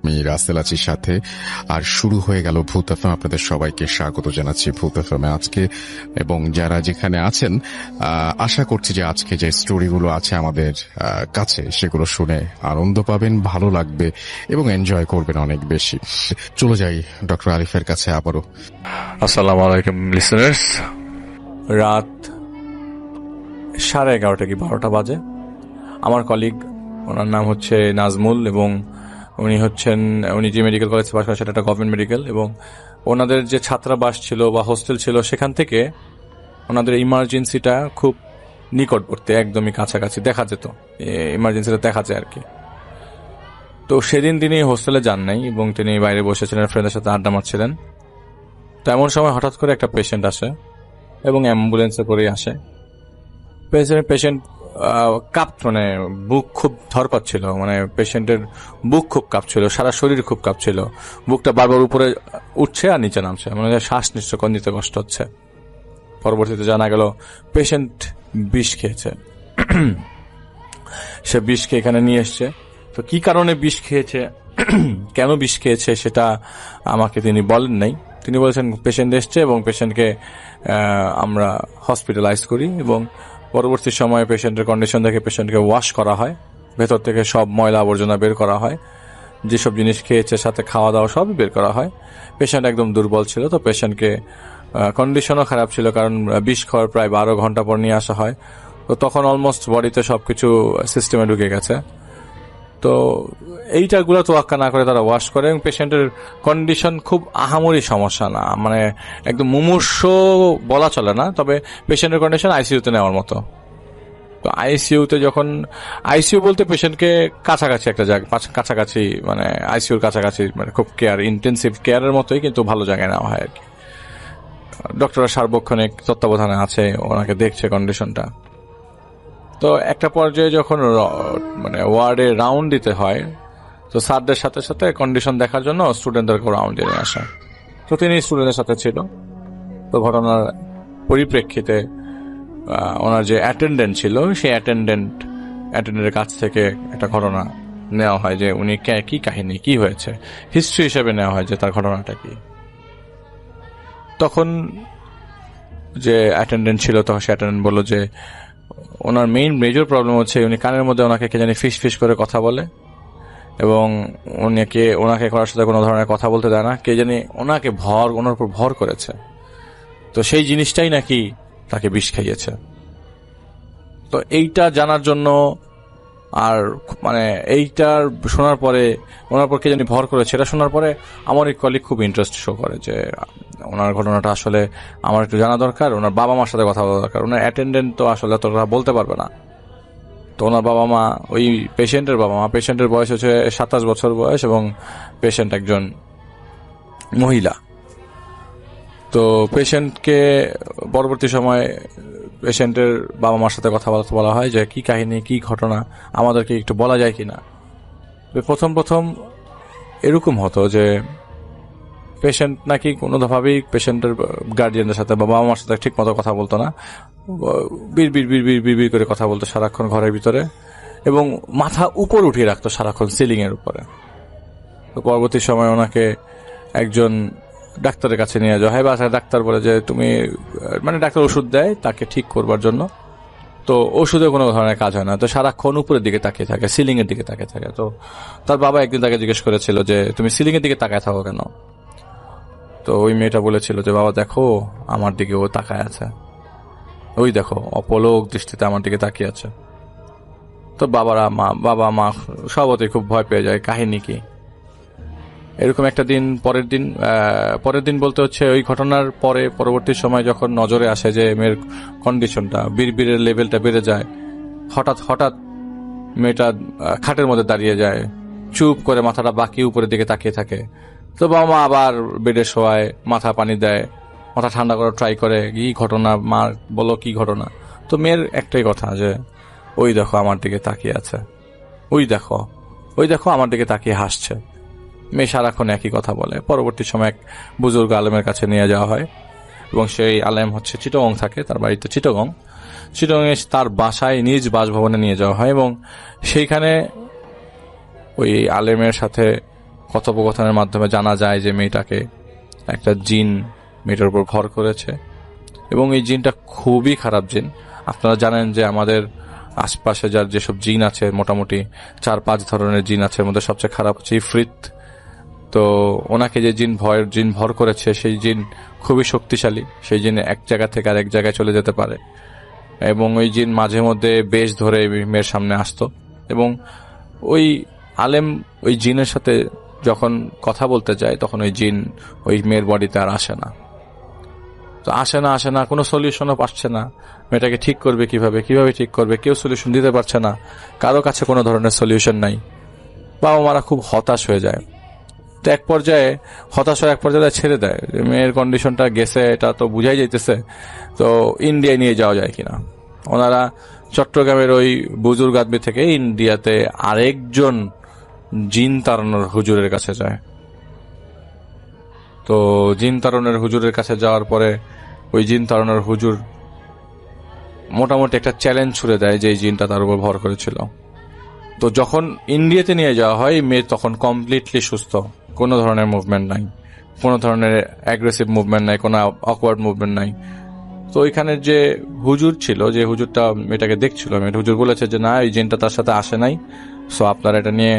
আমি রাসেল আছির সাথে। আর শুরু হয়ে গেল ভূত এফএম। আপনাদের সবাইকে স্বাগত জানাচ্ছি ভূত এফএম আজকে, এবং যারা যেখানে আছেন আশা করছি যে আজকে যে স্টোরিগুলো আছে আমাদের কাছে সেগুলো শুনে আনন্দ পাবেন, ভালো লাগবে এবং এনজয় করবেন অনেক বেশি। চলে যাই ডক্টর আরিফের কাছে আবারও। আসসালামু আলাইকুম লিসেনার্স। রাত 11:30 কি 12টা বাজে। আমার কলিগ, ওনার নাম হচ্ছে নাজমুল, এবং উনি যে মেডিকেল কলেজে পাশ করেন সেটা একটা গভর্নমেন্ট মেডিকেল, এবং ওনাদের যে ছাত্রাবাস ছিল বা হোস্টেল ছিল সেখান থেকে ওনাদের ইমার্জেন্সিটা খুব নিকটবর্তী, একদমই কাছাকাছি, দেখা যেত, ইমার্জেন্সিটা দেখা যায় আর কি। তো সেদিন তিনি হোস্টেলে যান নাই এবং তিনি বাইরে বসেছিলেন, ফ্রেন্ডের সাথে আড্ডা মারছিলেন। তো এমন সময় হঠাৎ করে একটা পেশেন্ট আসে এবং অ্যাম্বুলেন্সে করেই আসে। পেশেন্ট মানে বুক খুব ধরপাচ্ছিল, মানে পেশেন্টের বুক খুব কাঁপছিল, সারা শরীর খুব কাঁপছিল, বুকটা বারবার উপরে উঠছে আর নিচে নামছে, মানে শ্বাস নিতে কষ্ট হচ্ছে। পরবর্তীতে জানা গেল পেশেন্ট বিষ খেয়েছে। সে বিষ খেয়ে এখানে নিয়ে এসছে। তো কি কারণে বিষ খেয়েছে, কেন বিষ খেয়েছে সেটা আমাকে তিনি বলেন নাই। তিনি বলেছেন পেশেন্ট এসছে এবং পেশেন্টকে আমরা হসপিটালাইজ করি, এবং পরবর্তী সময়ে পেশেন্টের কন্ডিশন দেখে পেশেন্টকে ওয়াশ করা হয়, ভেতর থেকে সব ময়লা আবর্জনা বের করা হয়, যেসব জিনিস খেয়েছে সাথে খাওয়া দাওয়া সবই বের করা হয়। পেশেন্ট একদম দুর্বল ছিল, তো পেশেন্টকে কন্ডিশনও খারাপ ছিল, কারণ বিষ খাওয়ার প্রায় 12 ঘন্টা পর নিয়ে আসা হয়। তো তখন অলমোস্ট বডিতে সবকিছু সিস্টেমে ঢুকে গেছে। তো এইটাগুলো তোয়াক্কা না করে তারা ওয়াশ করে, এবং পেশেন্টের কন্ডিশন খুব আহামরি সমস্যা না, মানে একদম মুমূর্ষ বলা চলে না, তবে পেশেন্টের কন্ডিশন আইসিইউতে নেওয়ার মতো। তো আইসিইউতে যখন, আইসিইউ বলতে পেশেন্টকে কাছাকাছি একটা জায়গা, কাছাকাছি মানে আইসিইউর কাছাকাছি, মানে খুব কেয়ার, ইন্টেন্সিভ কেয়ারের মতোই, কিন্তু ভালো জায়গায় নেওয়া হয় আর কি। ডক্টররা সার্বক্ষণিক তত্ত্বাবধানে আছে, ওনাকে দেখছে কন্ডিশনটা। তো একটা পর্যায়ে যখন মানে ওয়ার্ডে রাউন্ড দিতে হয়, তো স্যারদের সাথে সাথে কন্ডিশন দেখার জন্য স্টুডেন্টদেরকে রাউন্ড দিয়ে আসা। তো তিনি স্টুডেন্টের সাথে ছিল। তো ঘটনার পরিপ্রেক্ষিতে ওনার যে অ্যাটেন্ডেন্ট ছিল, সেই অ্যাটেন্ডেন্টের কাছ থেকে একটা ঘটনা নেওয়া হয় যে উনি কি কাহিনী, কি হয়েছে, হিস্ট্রি হিসেবে নেওয়া হয় যে তার ঘটনাটা কি। তখন যে অ্যাটেন্ডেন্ট ছিল, তখন সে অ্যাটেন্ডেন্ট বলল যে ওনার মেজর প্রবলেম হচ্ছে উনি কানের মধ্যে ওনাকে কে জানি ফিস ফিস করে কথা বলে, এবং ওনাকে করার সাথে কোনো ধরনের কথা বলতে দেয় না, কে জানি ওনার উপর ভর করেছে। তো সেই জিনিসটাই নাকি তাকে বিষ খাইয়েছে। তো এইটা জানার জন্য, আর মানে এইটার শোনার পরে, ওনার পর কে জানি ভর করেছে, এটা শোনার পরে আমার এক কলিগ খুব ইন্টারেস্ট শো করে যে ওনার ঘটনাটা আসলে আমার একটু জানা দরকার, ওনার বাবা মার সাথে কথা বলা দরকার। ওনার অ্যাটেন্ডেন্ট তো আসলে তোরা বলতে পারবে না। তো ওনার বাবা মা, ওই পেশেন্টের বাবা মা, পেশেন্টের বয়স হচ্ছে 27 বছর বয়স, এবং পেশেন্ট একজন মহিলা। তো পেশেন্টকে পরবর্তী সময় পেশেন্টের বাবা মার সাথে কথা বলা হয় যে কি কাহিনী, কি ঘটনা, আমাদেরকে একটু বলা যায় কিনা। প্রথম এরকম হতো যে পেশেন্ট নাকি কোনোভাবেই পেশেন্টের গার্জিয়ানদের সাথে বা বাবা মার সাথে ঠিক মতো কথা বলতো না, বিড় করে কথা বলতো সারাক্ষণ ঘরের ভিতরে, এবং মাথা উপর উঠিয়ে রাখতো সারাক্ষণ সিলিং এর উপরে। তো পরবর্তী সময় ওনাকে একজন ডাক্তারের কাছে নিয়ে যাওয়া হয়, বা ডাক্তার বলে যে তুমি, মানে ডাক্তার ওষুধ দেয় তাকে ঠিক করবার জন্য। তো ওষুধে কোনো ধরনের কাজ হয় না, তো সারাক্ষণ উপরের দিকে তাকিয়ে থাকে, সিলিং এর দিকে তাকিয়ে থাকে। তো তার বাবা একদিন তাকে জিজ্ঞেস করেছিল যে তুমি সিলিং এর দিকে তাকায় থাকো কেন? তো ওই মেয়েটা বলেছিল যে বাবা দেখো আমার দিকে ও তাকায় আছে, ওই দেখো অপলক দৃষ্টিতে আমার দিকে তাকিয়ে আছে। তো বাবা মা সবতেই খুব ভয় পেয়ে যায়, কাহিনী কি। এরকম একটা দিন, পরের দিন বলতে হচ্ছে ওই ঘটনার পরে পরবর্তী সময় যখন নজরে আসে যে মেয়ের কন্ডিশনটা, বিড়বিড়ের লেভেলটা বেড়ে যায়, হঠাৎ মেয়েটা খাটের মধ্যে দাঁড়িয়ে যায়, চুপ করে মাথাটা বাঁকিয়ে উপরের দিকে তাকিয়ে থাকে। তো বাবা মা আবার বেডে শোয়ায়, মাথা পানি দেয়, মাথা ঠান্ডা করার ট্রাই করে, কি ঘটনা মা, বলো কি ঘটনা। তো মেয়ের একটাই কথা যে ওই দেখো আমার দিকে তাকিয়ে আছে, ওই দেখো আমার দিকে তাকিয়ে হাসছে। মেয়ে সারাক্ষণ একই কথা বলে। পরবর্তী সময় এক বুজুর্গ আলেমের কাছে নিয়ে যাওয়া হয়, এবং সেই আলেম হচ্ছে চিটাগং থাকে, তার বাড়িতে চিটাগংয়ে তার বাসায় নিজ বাসভবনে নিয়ে যাওয়া হয়, এবং সেইখানে ওই আলেমের সাথে কথোপকথনের মাধ্যমে জানা যায় যে মেয়েটাকে একটা জিন মেয়েটার উপর ভর করেছে, এবং এই জিনটা খুবই খারাপ জিন। আপনারা জানেন যে আমাদের আশপাশে যার যেসব জিন আছে, মোটামুটি 4-5 ধরনের জিন আছে, এর মধ্যে সবচেয়ে খারাপ হচ্ছে ইফরিত। তো ওনাকে যে জিন ভর করেছে, সেই জিন খুবই শক্তিশালী। সেই জিন এক জায়গা থেকে আরেক জায়গায় চলে যেতে পারে, এবং ওই জিন মাঝে মধ্যে বেশ ধরে মেয়ের সামনে আসতো, এবং ওই আলেম ওই জিনের সাথে যখন কথা বলতে যায় তখন ওই জিন ওই মেয়ের বডিতে আর আসে না। তো আসে না, কোনো সলিউশনও পাচ্ছে না। মেয়েটাকে ঠিক করবে কিভাবে ঠিক করবে, কেউ সলিউশন দিতে পারছে না, কারো কাছে কোনো ধরনের সলিউশন নাই। বাবা মারা খুব হতাশ হয়ে যায়। তো এক পর্যায়ে ছেড়ে দেয়। মেয়ের কন্ডিশনটা গেছে এটা তো বুঝাই যাইতেছে, তো ইন্ডিয়ায় নিয়ে যাওয়া যায় কিনা। ওনারা চট্টগ্রামের ওই বুজুর্গ আদমি থেকে ইন্ডিয়াতে আরেকজন জিন তাড়ানোর হুজুরের কাছে যায়। তো জিন তাড়ানোর হুজুরের কাছে যাওয়ার পরে ওই জিন তাড়ানোর হুজুর মোটামুটি একটা চ্যালেঞ্জ ছুড়ে দেয় যে এই জিনটা তার উপর ভর করেছিল। তো যখন ইন্ডিয়াতে নিয়ে যাওয়া হয়, মেয়ে তখন কমপ্লিটলি সুস্থ, কোনো ধরনের মুভমেন্ট নাই, কোনো ধরনের অ্যাগ্রেসিভ মুভমেন্ট নাই, কোনো অকওয়ার্ড মুভমেন্ট নাই। তো ওইখানের যে হুজুর ছিল, যে হুজুরটা মেয়েটাকে দেখছিল, হুজুর বলেছে যে না, এই জিনটা তার সাথে আসে নাই। সো আপনারা এটা নিয়ে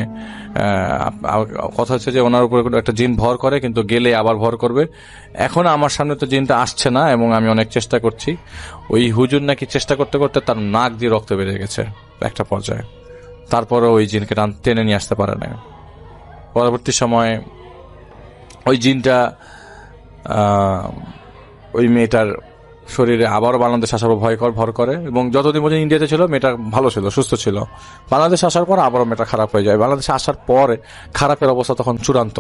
কথা হচ্ছে যে ওনার উপরে একটা জিন ভর করে, কিন্তু গেলে আবার ভর করবে। এখন আমার সামনে তো জিনটা আসছে না, এবং আমি অনেক চেষ্টা করছি। ওই হুজুর নাকি চেষ্টা করতে করতে তার নাক দিয়ে রক্ত বেরিয়ে গেছে একটা পর্যায়ে, তারপরে ওই জিনকে টেনে নিয়ে আসতে পারে না। পরবর্তী সময়ে ওই জিনটা ওই মেয়েটার শরীরে আবারও বাংলাদেশ আসার ভর করে, এবং যতদিন পর্যন্ত ইন্ডিয়াতে ছিল মেয়েটা ভালো ছিল, সুস্থ ছিল। বাংলাদেশ আসার পর আবারও মেয়েটা খারাপ হয়ে যায়। বাংলাদেশে আসার পরে খারাপের অবস্থা তখন চূড়ান্ত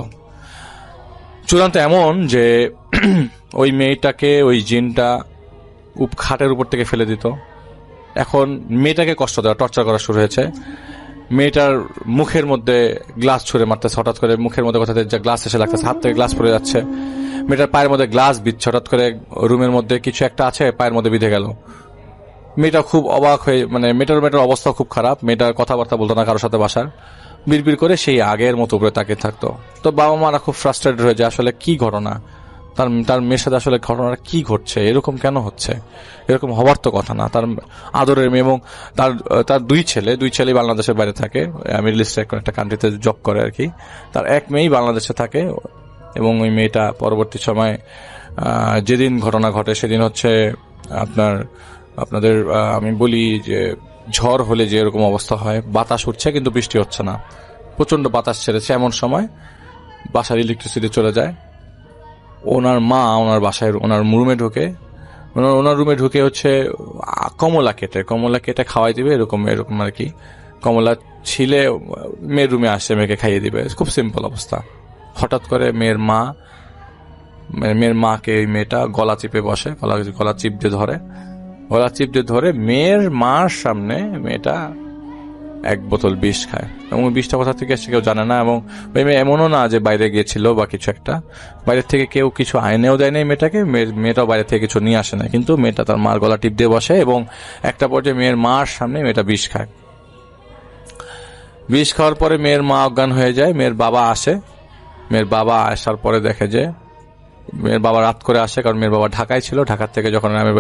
এমন যে ওই মেয়েটাকে ওই জিনটা খাটের উপর থেকে ফেলে দিত। এখন মেয়েটাকে কষ্ট দেওয়া, টর্চার করা শুরু হয়েছে। মেয়েটার মুখের মধ্যে গ্লাস ছুঁড়ে মারতেছে, হঠাৎ করে মুখের মধ্যে কোথা থেকে গ্লাস এসে লাগতেছে, হাত থেকে গ্লাস পড়ে যাচ্ছে। মেয়েটার পায়ের মধ্যে গ্লাস বিচ্ছে, হঠাৎ করে রুমের মধ্যে কিছু একটা আছে পায়ের মধ্যে বিঁধে গেল। মেয়েটা খুব অবাক হয়ে, মেয়েটার অবস্থা খুব খারাপ। মেয়েটার কথাবার্তা বলতো না কারোর সাথে, বাসার বিড়বিড় করে সেই আগের মতো উপরে তাকিয়ে থাকতো। তো বাবা মারা খুব ফ্রাস্ট্রেটেড হয়ে যায়, আসলে কি ঘটনা, তার মেয়ের সাথে আসলে ঘটনাটা কি ঘটছে, এরকম কেন হচ্ছে, এরকম হবার তো কথা না। তার আদরের মেয়ে, এবং তার দুই ছেলে বাংলাদেশের বাইরে থাকে, মিডল ইস্টের একটা কান্ট্রিতে জব করে আর কি। তার এক মেয়েই বাংলাদেশে থাকে, এবং ওই মেয়েটা পরবর্তী সময় যেদিন ঘটনা ঘটে সেদিন হচ্ছে আপনাদের আমি বলি যে ঝড় হলে যে এরকম অবস্থা হয়, বাতাস উঠছে কিন্তু বৃষ্টি হচ্ছে না, প্রচন্ড বাতাস ছেড়েছে, এমন সময় বাসার ইলেকট্রিসিটি চলে যায়। ওনার মা ওনার বাসায় ওনার রুমে ঢুকে হচ্ছে কমলা কেটে খাওয়াই দিবে, এরকম আর কি। কমলা ছিলে মেয়ের রুমে আসছে, মেয়েকে খাইয়ে দিবে, খুব সিম্পল অবস্থা। হঠাৎ করে মেয়ের মাকে ওই মেয়েটা গলা চিপে বসে, গলা চিপ দিয়ে ধরে মেয়ের মার সামনে মেয়েটা এক বোতল বিষ খায়, এবং বিষটা কোথা থেকে এসে কেউ জানে না। এবং ওই মেয়ে এমনও না যে বাইরে গিয়েছিল বা কিছু একটা, বাইরে থেকে কেউ কিছু আইনেও দেয় নাই মেয়েটাকে, মেয়েটাও বাইরে থেকে কিছু নিয়ে আসে না, কিন্তু মেয়েটা তার মার গলা টিপ দিয়ে বসে, এবং একটা পর্যায়ে মেয়ের মার সামনে মেয়েটা বিষ খায়। বিষ খাওয়ার পরে মেয়ের মা অজ্ঞান হয়ে যায়। মেয়ের বাবা আসে, মেয়ের বাবা আসার পরে দেখে যে মেয়ের বাবা রাত করে আসে, কারণ মেয়ের বাবা ঢাকায় ছিল। ঢাকার থেকে যখন আমি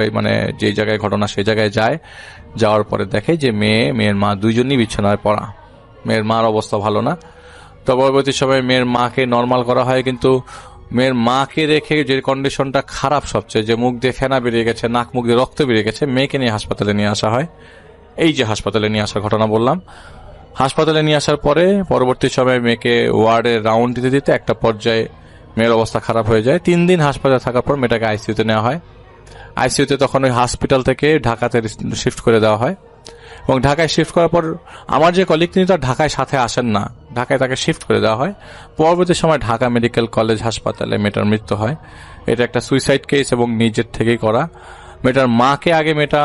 যেই জায়গায় ঘটনা সেই জায়গায় যাওয়ার পরে দেখে যে মেয়ের মা দুইজনই বিছানায় পড়া। মেয়ের মার অবস্থা ভালো না। তো পরবর্তী সময় মেয়ের মাকে নর্মাল করা হয়, কিন্তু মেয়ের মাকে রেখে যে কন্ডিশনটা খারাপ সবচেয়ে, যে মুখ দিয়ে ফেনা বেরিয়ে গেছে, নাক মুখ দিয়ে রক্ত বেরিয়ে গেছে, মেয়েকে নিয়ে হাসপাতালে নিয়ে আসা হয়। এই যে হাসপাতালে নিয়ে আসার ঘটনা বললাম, হাসপাতালে নিয়ে আসার পরে পরবর্তী সময় মেয়েকে ওয়ার্ডে রাউন্ড দিতে একটা পর্যায়ে মেয়ের অবস্থা খারাপ হয়ে যায়। 3 দিন হাসপাতালে থাকার পর মেয়েটাকে আইসিইউতে নেওয়া হয়। আইসিইউতে তখন ওই হসপিটাল থেকে ঢাকাতে শিফট করে দেওয়া হয়, এবং ঢাকায় শিফট করার পর আমার যে কলিগ তিনি তো ঢাকায় সাথে আসেন না, ঢাকায় তাকে শিফট করে দেওয়া হয়। পরবর্তী সময় ঢাকা মেডিকেল কলেজ হাসপাতালে মেয়েটার মৃত্যু হয়। এটা একটা সুইসাইড কেস, এবং নিজের থেকেই করা। মেয়েটার মাকে আগে মেয়েটা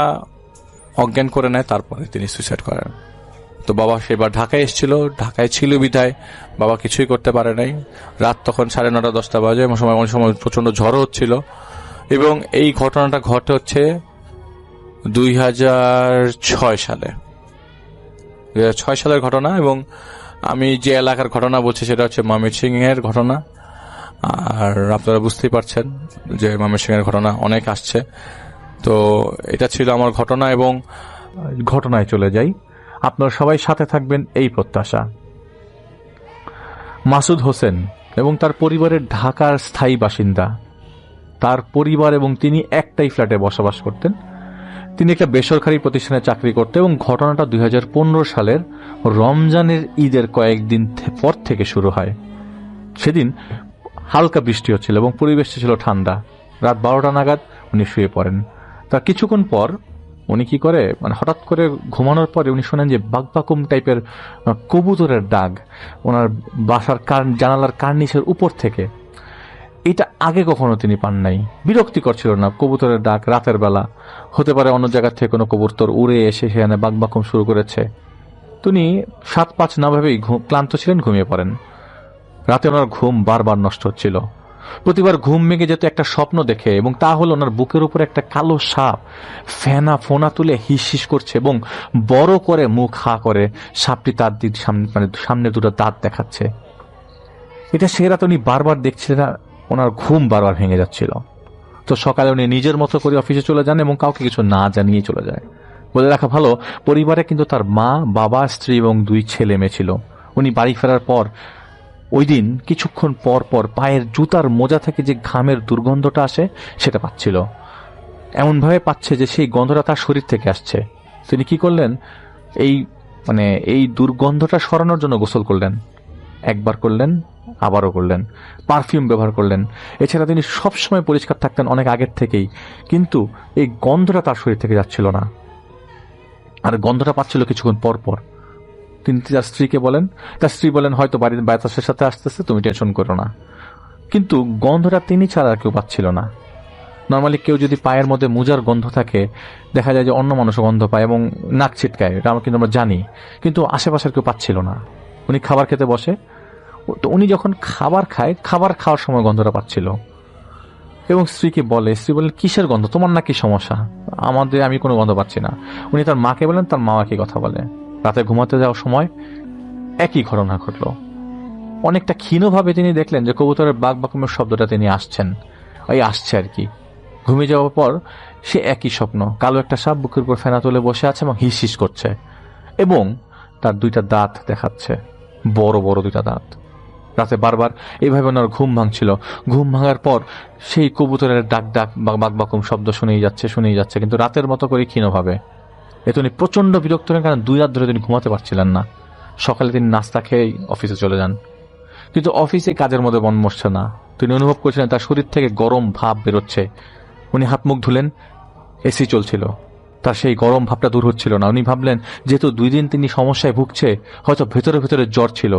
অজ্ঞান করে নেয়, তারপরে তিনি সুইসাইড করেন। তো বাবা সেবার ঢাকায় এসেছিল, ঢাকায় ছিল বিধায় বাবা কিছুই করতে পারে নাই। রাত তখন 9:30 10টা বাজে, এমন সময় প্রচন্ড ঝড় হচ্ছিল, এবং এই ঘটনাটা ঘটে হচ্ছে 2006 সালে। 2006 সালের ঘটনা, এবং আমি যে এলাকার ঘটনা বলছি সেটা হচ্ছে ময়মনসিংহের ঘটনা। আর আপনারা বুঝতেই পারছেন যে ময়মনসিংহের ঘটনা অনেক আসছে। তো এটা ছিল আমার ঘটনা, এবং ঘটনায় চলে যাই। আপনারা সবাই সাথে থাকবেন এই প্রত্যাশা। মাসুদ হোসেন এবং তার পরিবারের ঢাকার স্থায়ী বাসিন্দা। তার পরিবার এবং তিনি একটাই ফ্ল্যাটে বসবাস করতেন। তিনি একটা বেসরকারি প্রতিষ্ঠানে চাকরি করতেন এবং ঘটনাটা 2015 সালের রমজানের ঈদের কয়েকদিন পর থেকে শুরু হয়। সেদিন হালকা বৃষ্টি হচ্ছিল এবং পরিবেশটা ছিল ঠান্ডা। রাত 12টা নাগাদ উনি শুয়ে পড়েন। তার কিছুক্ষণ পর উনি কি করে, মানে হঠাৎ করে ঘুমানোর পরে উনি শোনেন যে বাকবাকুম টাইপের কবুতরের ডাক ওনার বাসার জানালার কার্নিশের উপর থেকে। এটা আগে কখনো তিনি পান নাই। বিরক্তিকর ছিল না কবুতরের ডাক রাতের বেলা, হতে পারে অন্য জায়গা থেকে কোনো কবুতর উড়ে এসে সেখানে বাকবাকুম শুরু করেছে। তিনি 7-5 না ভেবেই ক্লান্ত ছিলেন, ঘুমিয়ে পড়েন। রাতে ওনার ঘুম বারবার নষ্ট হচ্ছিল। প্রতিবার ঘুম ভেঙে যেত একটা স্বপ্ন দেখে, এবং তা হলো ওনার বুকের উপর একটা কালো সাপ ফোনা তুলে হিস হিস করছে এবং বড় করে মুখ হা করে সাপটি তার দিক সামনে দুটো দাঁত দেখাচ্ছে। এটা সে রাত উনি বারবার দেখছিলেন, ওনার ঘুম বারবার ভেঙে যাচ্ছিল। তো সকালে উনি নিজের মতো করে অফিসে চলে যান এবং কাউকে কিছু না জানিয়ে চলে যায়। বলে রাখা ভালো, পরিবারে কিন্তু তার মা, বাবা, স্ত্রী এবং 2 ছেলে মেয়ে ছিল। উনি বাড়ি ফেরার পর ওই দিন কিছুক্ষণ পর পর পায়ের জুতার মোজা থেকে যে ঘামের দুর্গন্ধটা আসে সেটা পাচ্ছিল। এমনভাবে পাচ্ছে যে সেই গন্ধটা তার শরীর থেকে আসছে। তিনি কি করলেন, এই দুর্গন্ধটা সরানোর জন্য গোসল করলেন। একবার করলেন, আবারও করলেন, পারফিউম ব্যবহার করলেন। এছাড়া তিনি সবসময় পরিষ্কার থাকতেন অনেক আগের থেকেই, কিন্তু এই গন্ধটা তার শরীর থেকে যাচ্ছিল না। আর গন্ধটা পাচ্ছিল কিছুক্ষণ পর পর। তিনি তার স্ত্রীকে বলেন, তার স্ত্রী বলেন হয়তো বাড়ির বাতাসের সাথে আসতেছে, তুমি টেনশন করো না। কিন্তু গন্ধটা তিনি ছাড়া আর কেউ পাচ্ছিল না। নর্মালি কেউ যদি পায়ের মধ্যে মোজার গন্ধ থাকে, দেখা যায় যে অন্য মানুষও গন্ধ পায় এবং নাক ছিটকায়, এটা কিন্তু আমরা জানি, কিন্তু আশেপাশের কেউ পাচ্ছিল না। উনি খাবার খেতে বসে, তো উনি যখন খাবার খায়, খাবার খাওয়ার সময় গন্ধটা পাচ্ছিল এবং স্ত্রী বলেন কিসের গন্ধ, তোমার নাকি সমস্যা? আমি কোনো গন্ধ পাচ্ছি না। উনি তার মাকে বলেন, তার মা একই কথা বলে। রাতে ঘুমাতে যাওয়ার সময় একই ঘটনা ঘটলো। অনেকটা ক্ষীণভাবে তিনি দেখলেন যে কবুতরের বাকবাকুমের শব্দটা তিনি আসছে আর কি। ঘুমিয়ে যাওয়ার পর সে একই স্বপ্ন, কালো একটা সাপ বুকের উপর ফেনা তুলে বসে আছে এবং হিস হিস করছে এবং তার 2টা দাঁত দেখাচ্ছে, বড় বড় 2টা দাঁত। রাতে বারবার এইভাবে ওনার ঘুম ভাঙছিল। ঘুম ভাঙার পর সেই কবুতরের ডাক বাকবাকুম শব্দ শুনেই যাচ্ছে, কিন্তু রাতের মতো করে ক্ষীণভাবে। এতে উনি প্রচন্ড বিরক্ত হলেন, কারণ 2 রাত ধরে তিনি ঘুমাতে পারছিলেন না। সকালে তিনি নাস্তা খেয়ে অফিসে চলে যান, কিন্তু অফিসে কাজের মধ্যে মন বসছে না। তিনি অনুভব করছিলেন তার শরীর থেকে গরম ভাব বেরোচ্ছে। উনি হাত মুখ ধুলেন, এসি চলছিল, তার সেই গরম ভাবটা দূর হচ্ছিল না। উনি ভাবলেন যেহেতু 2 দিন তিনি সমস্যায় ভুগছে, হয়তো ভেতরে ভেতরে জ্বর ছিল,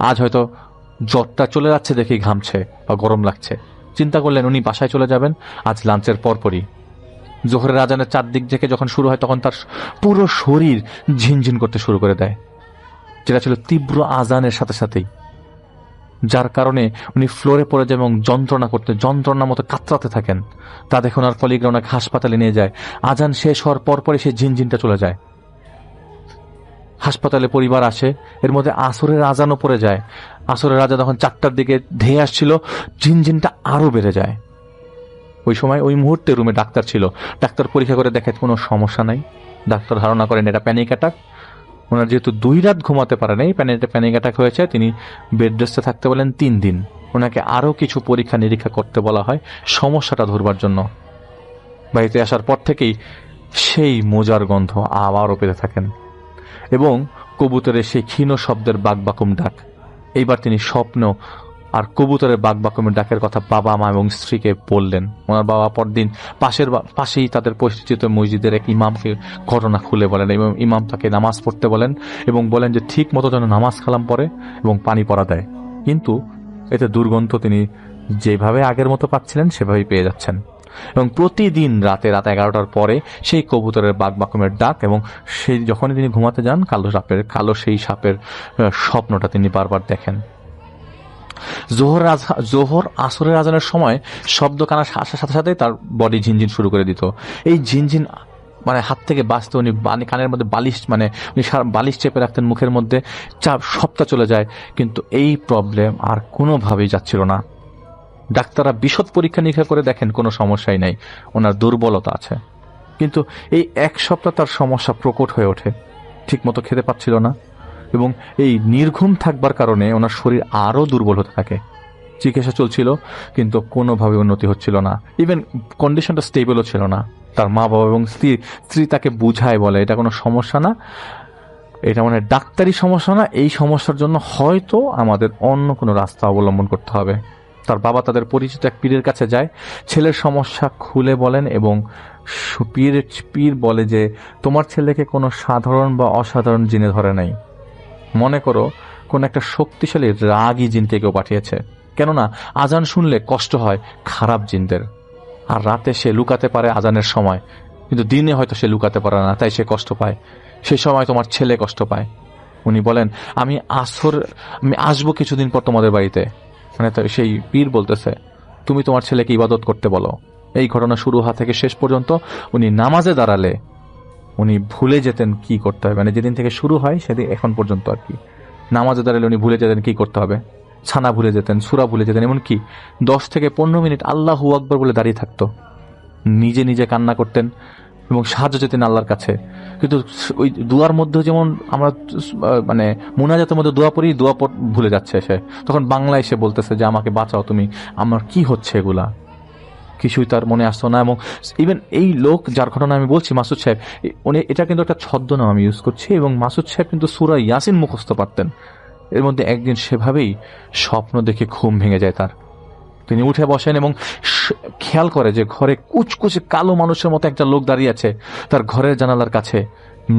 আজ হয়তো জ্বরটা চলে যাচ্ছে দেখেই ঘামছে বা গরম লাগছে। চিন্তা করলেন উনি বাসায় চলে যাবেন আজ লাঞ্চের পরপরই। জোহরের আজানের চারদিক থেকে যখন শুরু হয়, তখন তার পুরো শরীর ঝিনঝিন করতে শুরু করে দেয়, যেটা ছিল তীব্র আজানের সাথে সাথেই, যার কারণে উনি ফ্লোরে পড়ে যায় এবং যন্ত্রণার মতো কাতরাতে থাকেন। তা দেখে ওনার কলিগরা ওনাকে হাসপাতালে নিয়ে যায়। আজান শেষ হওয়ার পরপরই সেই ঝিনঝিনটা চলে যায়। হাসপাতালে পরিবার আসে, এর মধ্যে আসরের আজানও পড়ে যায়। আসরের আজান যখন 4টার দিকে ধেয়ে আসছিল, ঝিনঝিনটা আরো বেড়ে যায়। ওই সময় ওই মুহূর্তে রুমে ডাক্তার ছিল। ডাক্তার পরীক্ষা করে দেখে কোনো সমস্যা নাই। ডাক্তার ধারণা করেন এটা প্যানিক অ্যাটাক। ওনার যেহেতু 2 রাত ঘুমাতে পারে নাই, প্যানিক অ্যাটাক হয়েছে, তিনি বেড রেস্টে থাকতে বলেন 3 দিন। ওনাকে আরও কিছু পরীক্ষা নিরীক্ষা করতে বলা হয় সমস্যাটা ধরবার জন্য। বাড়িতে আসার পর থেকেই সেই মোজার গন্ধ আবারও পেতে থাকেন এবং কবুতরের সেই ক্ষীণ শব্দের বাকবাকুম ডাক। এইবার তিনি স্বপ্ন আর কবুতরের বাকবাকুমের ডাকের কথা বাবা মা এবং স্ত্রীকে বললেন। ওনার বাবা পরদিন পাশেই তাদের পরিচিত মসজিদের এক ইমামকে ঘটনা খুলে বলেন এবং ইমাম তাকে নামাজ পড়তে বলেন এবং বলেন যে ঠিক মতো যেন নামাজ কালাম পড়ে এবং পানি পড়া দেয়। কিন্তু এতে দুর্গন্ধ তিনি যেভাবে আগের মতো পাচ্ছিলেন সেভাবেই পেয়ে যাচ্ছেন এবং প্রতিদিন রাতে 11টার পরে সেই কবুতরের বাকবাকুমের ডাক এবং সেই যখনই তিনি ঘুমাতে যান, কালো সেই সাপের স্বপ্নটা তিনি বারবার দেখেন। জোহর আসরের আজানের সময় শব্দ কানা আসার সাথে সাথে তার বডি ঝিনঝিন শুরু করে দিত। এই ঝিনঝিন মানে হাত থেকে বাঁচতে উনি কানের মধ্যে বালিশ, মানে উনি বালিশ চেপে রাখতেন মুখের মধ্যে, চাপ সবটা চলে যায়, কিন্তু এই প্রবলেম আর কোনোভাবেই যাচ্ছিল না। ডাক্তাররা বিশদ পরীক্ষা নিরীক্ষা করে দেখেন কোনো সমস্যাই নাই, ওনার দুর্বলতা আছে। কিন্তু এই এক সপ্তাহ তার সমস্যা প্রকট হয়ে ওঠে, ঠিকমতো খেতে পাচ্ছিল না, এবং এই নির্ঘুম থাকবার কারণে ওনার শরীর আরও দুর্বল হতে থাকে। চিকিৎসা চলছিল কিন্তু কোনোভাবে উন্নতি হচ্ছিল না, ইভেন কন্ডিশনটা স্টেবলও ছিল না। তার মা বাবা এবং স্ত্রী তাকে বুঝায়, বলে এটা কোনো সমস্যা না, এটা মানে ডাক্তারি সমস্যা না, এই সমস্যার জন্য হয়তো আমাদের অন্য কোনো রাস্তা অবলম্বন করতে হবে। তার বাবা তাদের পরিচিত এক পীরের কাছে যায়, ছেলের সমস্যা খুলে বলেন, এবং পীর বলে যে তোমার ছেলেকে কোনো সাধারণ বা অসাধারণ জিনে ধরে নাই, মনে করো কোন একটা শক্তিশালী রাগী জিনকে কেউ পাঠিয়েছে। কেননা আজান শুনলে কষ্ট হয় খারাপ জিনদের, আর রাতে সে লুকাতে পারে আজানের সময়, কিন্তু দিনে হয়তো সে লুকাতে পারে না, তাই সে কষ্ট পায়। সেই সময় তোমার ছেলে কষ্ট পায়। উনি বলেন আমি আসবো কিছুদিন পর তোমাদের বাড়িতে। মানে সেই পীর বলতেছে তুমি তোমার ছেলেকে ইবাদত করতে বলো। এই ঘটনা শুরু হওয়া থেকে শেষ পর্যন্ত উনি নামাজে দাঁড়ালে উনি ভুলে যেতেন কি করতে হবে, মানে যেদিন থেকে শুরু হয় সেদিন এখন পর্যন্ত আর কি, নামাজে দাঁড়ালে উনি ভুলে যেতেন কি করতে হবে, ছানা ভুলে যেতেন, সূরা ভুলে যেতেন, এমনকি 10 থেকে 15 মিনিট আল্লাহু আকবার বলে দাঁড়িয়ে থাকতো, নিজে নিজে কান্না করতেন এবং সাহায্য যেতেন আল্লাহর কাছে। কিন্তু ওই দুয়ার মধ্যে যেমন আমরা মানে মুনাজাতের মধ্যে দোয়া পড়ি, ভুলে যাচ্ছে সে, তখন বাংলায় সে বলতেছে যে আমাকে বাঁচাও তুমি, আমার কি হচ্ছে এগুলা, কিছুই তার মনে আসতো না। এবং ইভেন এই লোক যার ঘটনা আমি বলছি, মাসুদ সাহেব, উনি এটা কিন্তু একটা ছদ্মনাম আমি ইউজ করছি, এবং মাসুদ সাহেব কিন্তু সূরা ইয়াসিন মুখস্থ পারতেন। এর মধ্যে একদিন সেভাবেই স্বপ্ন দেখে ঘুম ভেঙে যায় তার। তিনি উঠে বসেন এবং খেয়াল করে যে ঘরে কুচকুচে কালো মানুষের মতো একটা লোক দাঁড়িয়ে আছে তার ঘরের জানালার কাছে।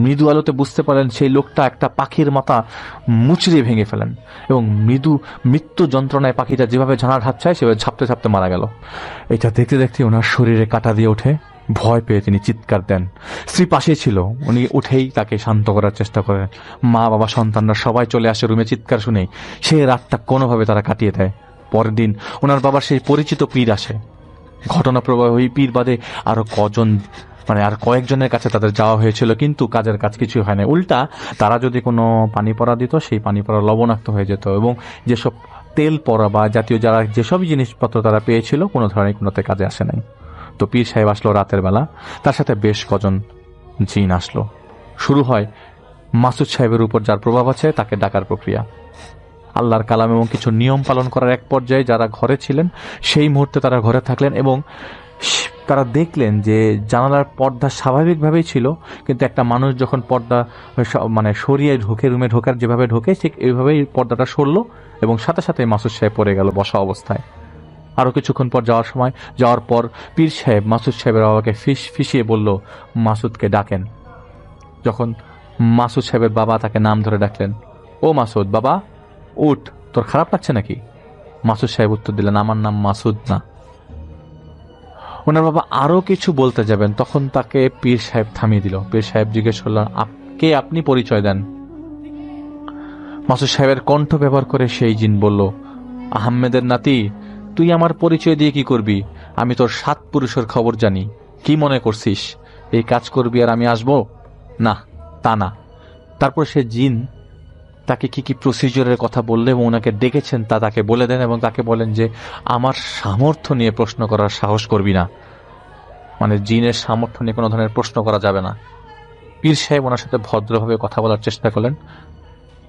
মৃদু আলোতে বুঝতে পারেন সেই লোকটা একটা পাখির মাথা মুচড়িয়ে ভেঙে ফেলেন, এবং মৃত্যু যন্ত্রণায় পাখিটা যেভাবে ঝাড়া ঝাপছায় সেভাবে ঝাপতে ঝাপতে মারা গেল। এটা দেখতে দেখতে ওনার শরীরে কাঁটা দিয়ে ওঠে, ভয় পেয়ে তিনি চিৎকার দেন। স্ত্রী পাশে ছিল, উনি উঠেই তাকে শান্ত করার চেষ্টা করেন। মা বাবা সন্তানরা সবাই চলে আসে রুমে, চিৎকার শুনেই সে রাতটা কোনোভাবে তারা কাটিয়ে দেয়। পরের দিন ওনার বাবার সেই পরিচিত পীর আসে। ঘটনা প্রবাহ ওই পীর বাদে আরো আর কয়েকজনের কাছে তাদের যাওয়া হয়েছিল, কিন্তু কাজের কাজ কিছুই হয় না। উল্টা তারা যদি কোনো পানি পড়া দিত, সেই পানি পড়া লবণাক্ত হয়ে যেত, এবং যেসব তেল পড়া বা জাতীয় যারা যেসব জিনিসপত্র তারা পেয়েছিল কোনো ধরনের কোনোতে কাজে আসে নাই। তো পীর সাহেব আসলো রাতের বেলা, তার সাথে বেশ কজন জিন আসলো। শুরু হয় মাসুদ সাহেবের উপর যার প্রভাব আছে তাকে ডাকার প্রক্রিয়া। আল্লাহর কালাম এবং কিছু নিয়ম পালন করার এক পর্যায়ে যারা ঘরে ছিলেন সেই মুহূর্তে তারা ঘরে থাকলেন, এবং তারা দেখলেন যে জানালার পর্দা স্বাভাবিকভাবেই ছিল, কিন্তু একটা মানুষ যখন পর্দা মানে সরিয়ে ঢোকে, রুমে ঢোকার যেভাবে ঢোকে ঠিক এইভাবেই পর্দাটা সরলো, এবং সাথে সাথে মাসুদ সাহেব পড়ে গেল বসা অবস্থায়। আরও কিছুক্ষণ পর যাওয়ার পর পীর সাহেব মাসুদ সাহেবের বাবাকে ফিসিয়ে বলল মাসুদকে ডাকেন। যখন মাসুদ সাহেবের বাবা তাকে নাম ধরে ডাকলেন, ও মাসুদ বাবা উঠ, তোর খারাপ লাগছে নাকি? মাসুদ সাহেব উত্তর দিলেন, আমার নাম মাসুদ না। ওনার বাবা আরো কিছু বলতে যাবেন, তখন তাকে পীর সাহেব থামিয়ে দিল। পীর সাহেব জিজ্ঞেস করলেন, কে আপনি, পরিচয় দেন। মাসুদ সাহেবের কণ্ঠ ব্যবহার করে সেই জিন বলল, আহমেদের নাতি, তুই আমার পরিচয় দিয়ে কি করবি? আমি তোর 7 পুরুষের খবর জানি। কি মনে করছিস এই কাজ করবি আর আমি আসবো? না, তা না। তারপর সে জিন তাকে কি কি প্রসিজারের কথা বললে এবং ওনাকে ডেকেছেন তা তাকে বলে দেন, এবং তাকে বলেন যে আমার সামর্থ্য নিয়ে প্রশ্ন করার সাহস করবি না, মানে জিনের সামর্থ্য নিয়ে কোনো ধরনের প্রশ্ন করা যাবে না। পীর সাহেব ওনার সাথে ভদ্রভাবে কথা বলার চেষ্টা করলেন।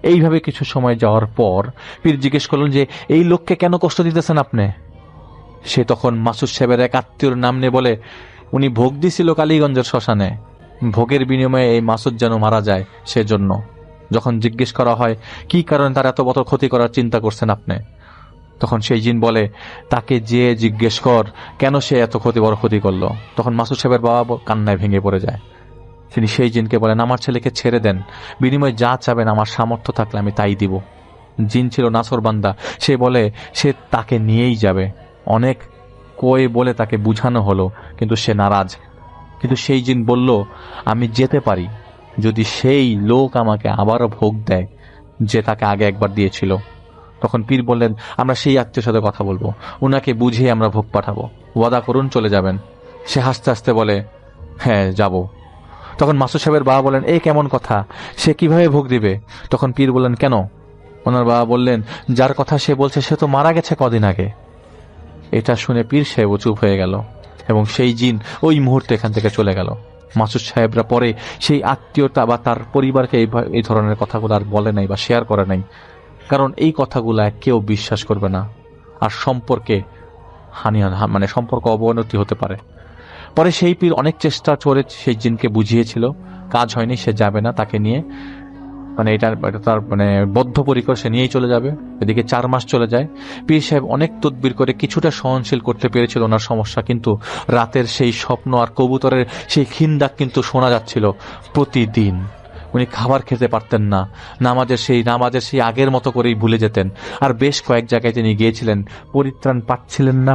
এইভাবে কিছু সময় যাওয়ার পর পীর জিজ্ঞেস করলেন যে এই লোককে কেন কষ্ট দিতেছেন আপনি? সে তখন মাসুদ সাহেবের এক আত্মীয়র নাম নিয়ে বলে, উনি ভোগ দিছিল কালীগঞ্জের শ্মশানে, ভোগের বিনিময়ে এই মাসুদ যেন মারা যায় সেজন্য। যখন জিজ্ঞেস করা হয় কি কারণে তার এত বড় ক্ষতি করার চিন্তা করছেন আপনি, তখন সেই জিন বলে, তাকে যে জিজ্ঞেস কর কেন সে এত বড় ক্ষতি করলো। তখন মাসুদ সাহেবের বাবা কান্নায় ভেঙে পড়ে যায়। তিনি সেই জিনকে বলেন, আমার ছেলেকে ছেড়ে দেন, বিনিময়ে যা চাবেন আমার সামর্থ্য থাকলে আমি তাই দিব। জিন ছিল নাছরবান্দা, সে বলে সে তাকে নিয়েই যাবে। অনেক কয়ে বলে তাকে বুঝানো হলো, কিন্তু সে নারাজ। কিন্তু সেই জিন বলল, আমি যেতে পারি যদি সেই লোক আমাকে আবারও ভোগ দেয় যে তাকে আগে একবার দিয়েছিল। তখন পীর বললেন, আমরা সেই আত্মীয়র সাথে কথা বলবো, উনাকে বুঝিয়ে আমরা ভোগ পাঠাবো, ওয়াদা করুন চলে যাবেন। সে হাসতে হাসতে বলে, হ্যাঁ যাব। তখন মাসুদ সাহেবের বাবা বলেন, এই কেমন কথা, সে কিভাবে ভোগ দিবে? তখন পীর বললেন, কেন? ওনার বাবা বললেন, যার কথা সে বলছে সে তো মারা গেছে কদিন আগে। এটা শুনে পীর সাহেব চুপ হয়ে গেল এবং সেই জিন ওই মুহূর্তে এখান থেকে চলে গেল। মাসুদ সাহেবরা পরে সেই আত্মীয়তা বা তার পরিবারকে এই ধরনের কথাগুলো আর বলে নাই বা শেয়ার করে নাই, কারণ এই কথাগুলা কেউ বিশ্বাস করবে না, আর সম্পর্কে মানে সম্পর্ক অবনতি হতে পারে। পরে সেই পীর অনেক চেষ্টা করে সেই জিনকে বুঝিয়েছিল, কাজ হয়নি, সে যাবে না তাকে নিয়ে, মানে এটা তার মানে বদ্ধপরিকর, সে নিয়েই চলে যাবে। এদিকে 4 মাস চলে যায়। পীর সাহেব অনেক তদবির করে কিছুটা সহনশীল করতে পেরেছিল ওনার সমস্যা, কিন্তু রাতের সেই স্বপ্ন আর কবুতরের সেই খিন্দাক কিন্তু শোনা যাচ্ছিল প্রতিদিন। উনি খাবার খেতে পারতেন না, নামাজের সেই আগের মতো করেই ভুলে যেতেন। আর বেশ কয়েক জায়গায় তিনি গিয়েছিলেন, পরিত্রাণ পাচ্ছিলেন না।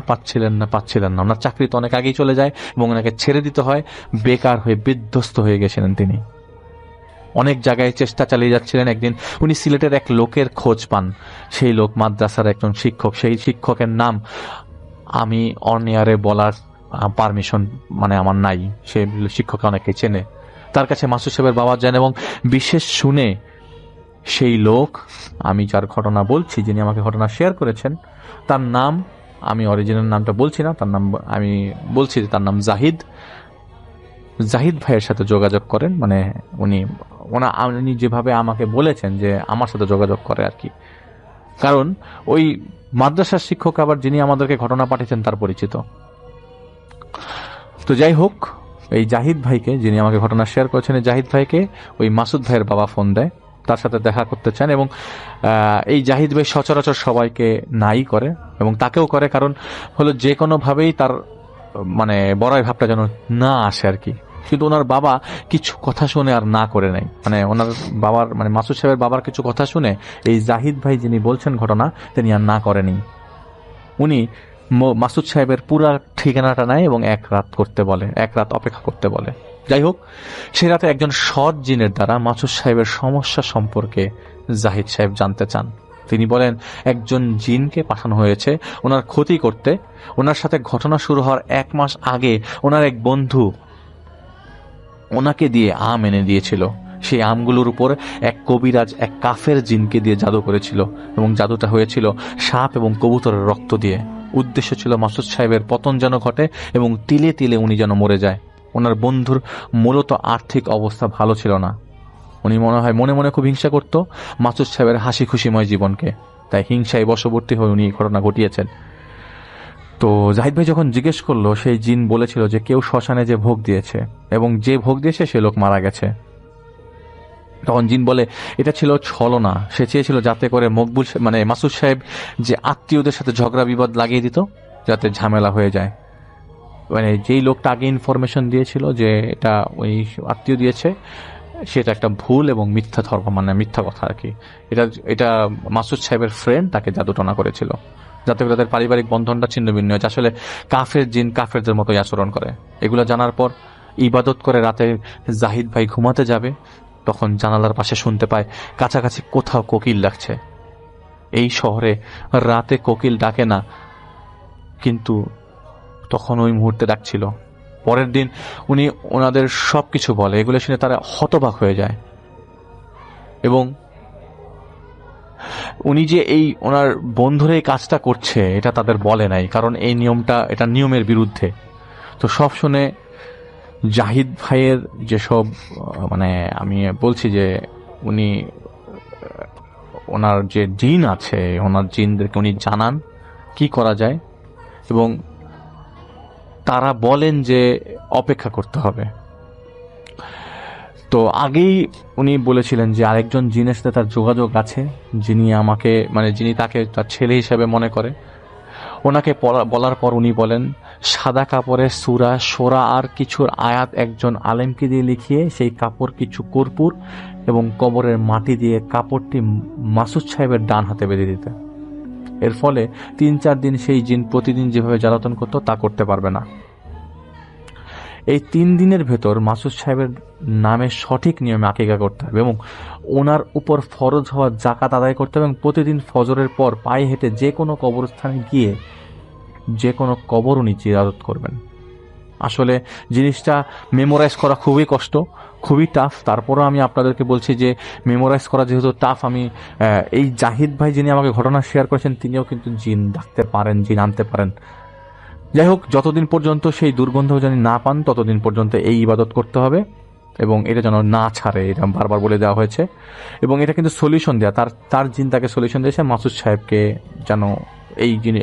ওনার চাকরি তো অনেক আগেই চলে যায় এবং ওনাকে ছেড়ে দিতে হয়। বেকার হয়ে বিধ্বস্ত হয়ে গেছিলেন তিনি। অনেক জায়গায় চেষ্টা চালিয়ে যাচ্ছিলেন। একদিন উনি সিলেটের এক লোকের খোঁজ পান। সেই লোক মাদ্রাসার একজন শিক্ষক। সেই শিক্ষকের নাম আমি অনিয়ারে বলার পারমিশন মানে আমার নাই, সে শিক্ষককে অনেকে চেনে। তার কাছে মাসুদ সাহেবের বাবা যান এবং বিশেষ শুনে সেই লোক, আমি যার ঘটনা বলছি, যিনি আমাকে ঘটনা শেয়ার করেছেন, তার নাম, আমি অরিজিনাল নামটা বলছি না, তার নাম আমি বলছি, তার নাম জাহিদ ভাইয়ের সাথে যোগাযোগ করেন। মানে উনি যেভাবে আমাকে বলেছেন যে আমার সাথে যোগাযোগ করে আর কি, কারণ ওই মাদ্রাসার শিক্ষক আবার যিনি আমাদেরকে ঘটনা পাঠিয়েছেন তার পরিচিত। তো যাই হোক, এই জাহিদ ভাইকে, যিনি আমাকে ঘটনা শেয়ার করেছেন, জাহিদ ভাইকে ওই মাসুদ ভাইয়ের বাবা ফোন দেয়, তার সাথে দেখা করতে চান। এবং এই জাহিদ ভাই সচরাচর সবাইকে নাই করে এবং তাকেও করে, কারণ হলো যে কোনোভাবেই তার মানে বড়াই ভাবটা যেন না আসে আর কি। কিন্তু ওনার বাবা কিছু কথা শুনে আর না করে নাই, মানে ওনার বাবার মানে মাসুদ সাহেবের বাবার কিছু কথা শুনে এই জাহিদ ভাই যিনি বলছেন ঘটনা, তিনি আর না করেনি। উনি মাসুদ সাহেবের পুরা ঠিকানাটা নেয় এবং এক রাত অপেক্ষা করতে বলে। যাই হোক, সে রাতে একজন সৎ জিনের দ্বারা মাসুদ সাহেবের সমস্যা সম্পর্কে জাহিদ সাহেব জানতে চান। তিনি বলেন, একজন জিনকে পাঠানো হয়েছে ওনার ক্ষতি করতে। ওনার সাথে ঘটনা শুরু হওয়ার 1 মাস আগে ওনার এক বন্ধু ওনাকে দিয়ে আম এনে দিয়েছিল। সেই আমগুলোর উপর এক কবিরাজ এক কাফের জিনকে দিয়ে জাদু করেছিল এবং জাদুটা হয়েছিল সাপ এবং কবুতরের রক্ত দিয়ে। উদ্দেশ্য ছিল মাসুদ সাহেবের পতন যেন ঘটে এবং তিলে তিলে উনি যেন মরে যায়। ওনার বন্ধুর মূলত আর্থিক অবস্থা ভালো ছিল না। উনি মনে মনে খুব হিংসা করত মাসুদ সাহেবের হাসি খুশিময় জীবনকে, তাই হিংসায় বশবর্তী হয়ে উনি এই ঘটনা ঘটিয়েছেন। তো জাহিদ ভাই যখন জিজ্ঞেস করলো, সেই জিন বলেছিল যে কেউ শ্মশানে যে ভোগ দিয়েছে এবং যে ভোগ দিয়েছে সে লোক মারা গেছে। তখন জিন বলে, এটা ছিল ছলনা, সে চেয়েছিল যাতে করে মকবুল মানে মাসুদ সাহেব যে আত্মীয়দের সাথে ঝগড়া বিবাদ লাগিয়ে দিত, যাতে ঝামেলা হয়ে যায়। মানে যেই লোকটা আগে ইনফরমেশন দিয়েছিল যে এটা ওই আত্মীয় দিয়েছে, সেটা একটা ভুল এবং মিথ্যা ধর্ম, মানে মিথ্যা কথা আর কি। এটা মাসুদ সাহেবের ফ্রেন্ড তাকে জাদুটনা করেছিল, যাতে করে তাদের পারিবারিক বন্ধনটা ছিন্ন ভিন্ন হয়েছে। আসলে কাফের জিন কাফেরদের মতোই আচরণ করে। এগুলো জানার পর ইবাদত করে রাতে জাহিদ ভাই ঘুমাতে যাবে, তখন জানালার পাশে শুনতে পায় কাছাকাছি কোথাও কোকিল ডাকছে। এই শহরে রাতে কোকিল ডাকে না, কিন্তু তখন ওই মুহূর্তে ডাকছিল। পরের দিন উনি ওনাদের সবকিছু বলে, এগুলো শুনে তারা হতবাক হয়ে যায়। এবং উনি যে এই ওনার বন্ধুরা এই কাজটা করছে এটা তাদের বলে নাই, কারণ এই নিয়মটা এটা নিয়মের বিরুদ্ধে। তো সব শুনে জাহিদ ভাইয়ের যেসব মানে আমি বলছি যে উনি ওনার যে জিন আছে, ওনার জিনদেরকে উনি জানান কি করা যায় এবং তারা বলেন যে অপেক্ষা করতে হবে। তো আগেই উনি বলেছিলেন যে আরেকজন জিনের সাথে তার যোগাযোগ আছে, যিনি তাকে তার ছেলে হিসেবে মনে করে। ওনাকে বলার পর উনি বলেন, সাদা কাপড়ে সূরা সোরা আর কিছুর আয়াত একজন আলেমকে দিয়ে লিখিয়ে সেই কাপড় কিছু কর্পূর এবং কবরের মাটি দিয়ে কাপড়টি মাসুদ সাহেবের ডান হাতে বেঁধে দিতে। এর ফলে 3-4 দিন সেই জিন প্রতিদিন যেভাবে জ্বালাতন করতো তা করতে পারবে না। এই 3 দিনের ভেতর মাসুদ সাহেবের নামে সঠিক নিয়মে আকিকা করতে হবে এবং ওনার উপর ফরজ হওয়া জাকাত আদায় করতে হবে এবং প্রতিদিন ফজরের পর পায়ে হেঁটে যে কোনো কবরস্থানে গিয়ে যে কোনো কবর উনি জিয়ারত করবেন। আসলে জিনিসটা মেমোরাইজ করা খুবই কষ্ট, খুবই টাফ। তারপরও আমি আপনাদেরকে বলছি যে মেমোরাইজ করা যেহেতু টাফ, আমি এই জাহিদ ভাই যিনি আমাকে ঘটনা শেয়ার করেছেন তিনিও কিন্তু জিন ডাকতে পারেন, জিন আনতে পারেন। যাই হোক, যতদিন পর্যন্ত সেই দুর্গন্ধ যেন না পান ততদিন পর্যন্ত এই ইবাদত করতে হবে এবং এটা যেন না ছাড়ে, এটা বারবার বলে দেওয়া হয়েছে। এবং এটা কিন্তু সলিউশন দেওয়া, তার জিন তাকে সলিউশন দিয়েছে, মাসুদ সাহেবকে যেন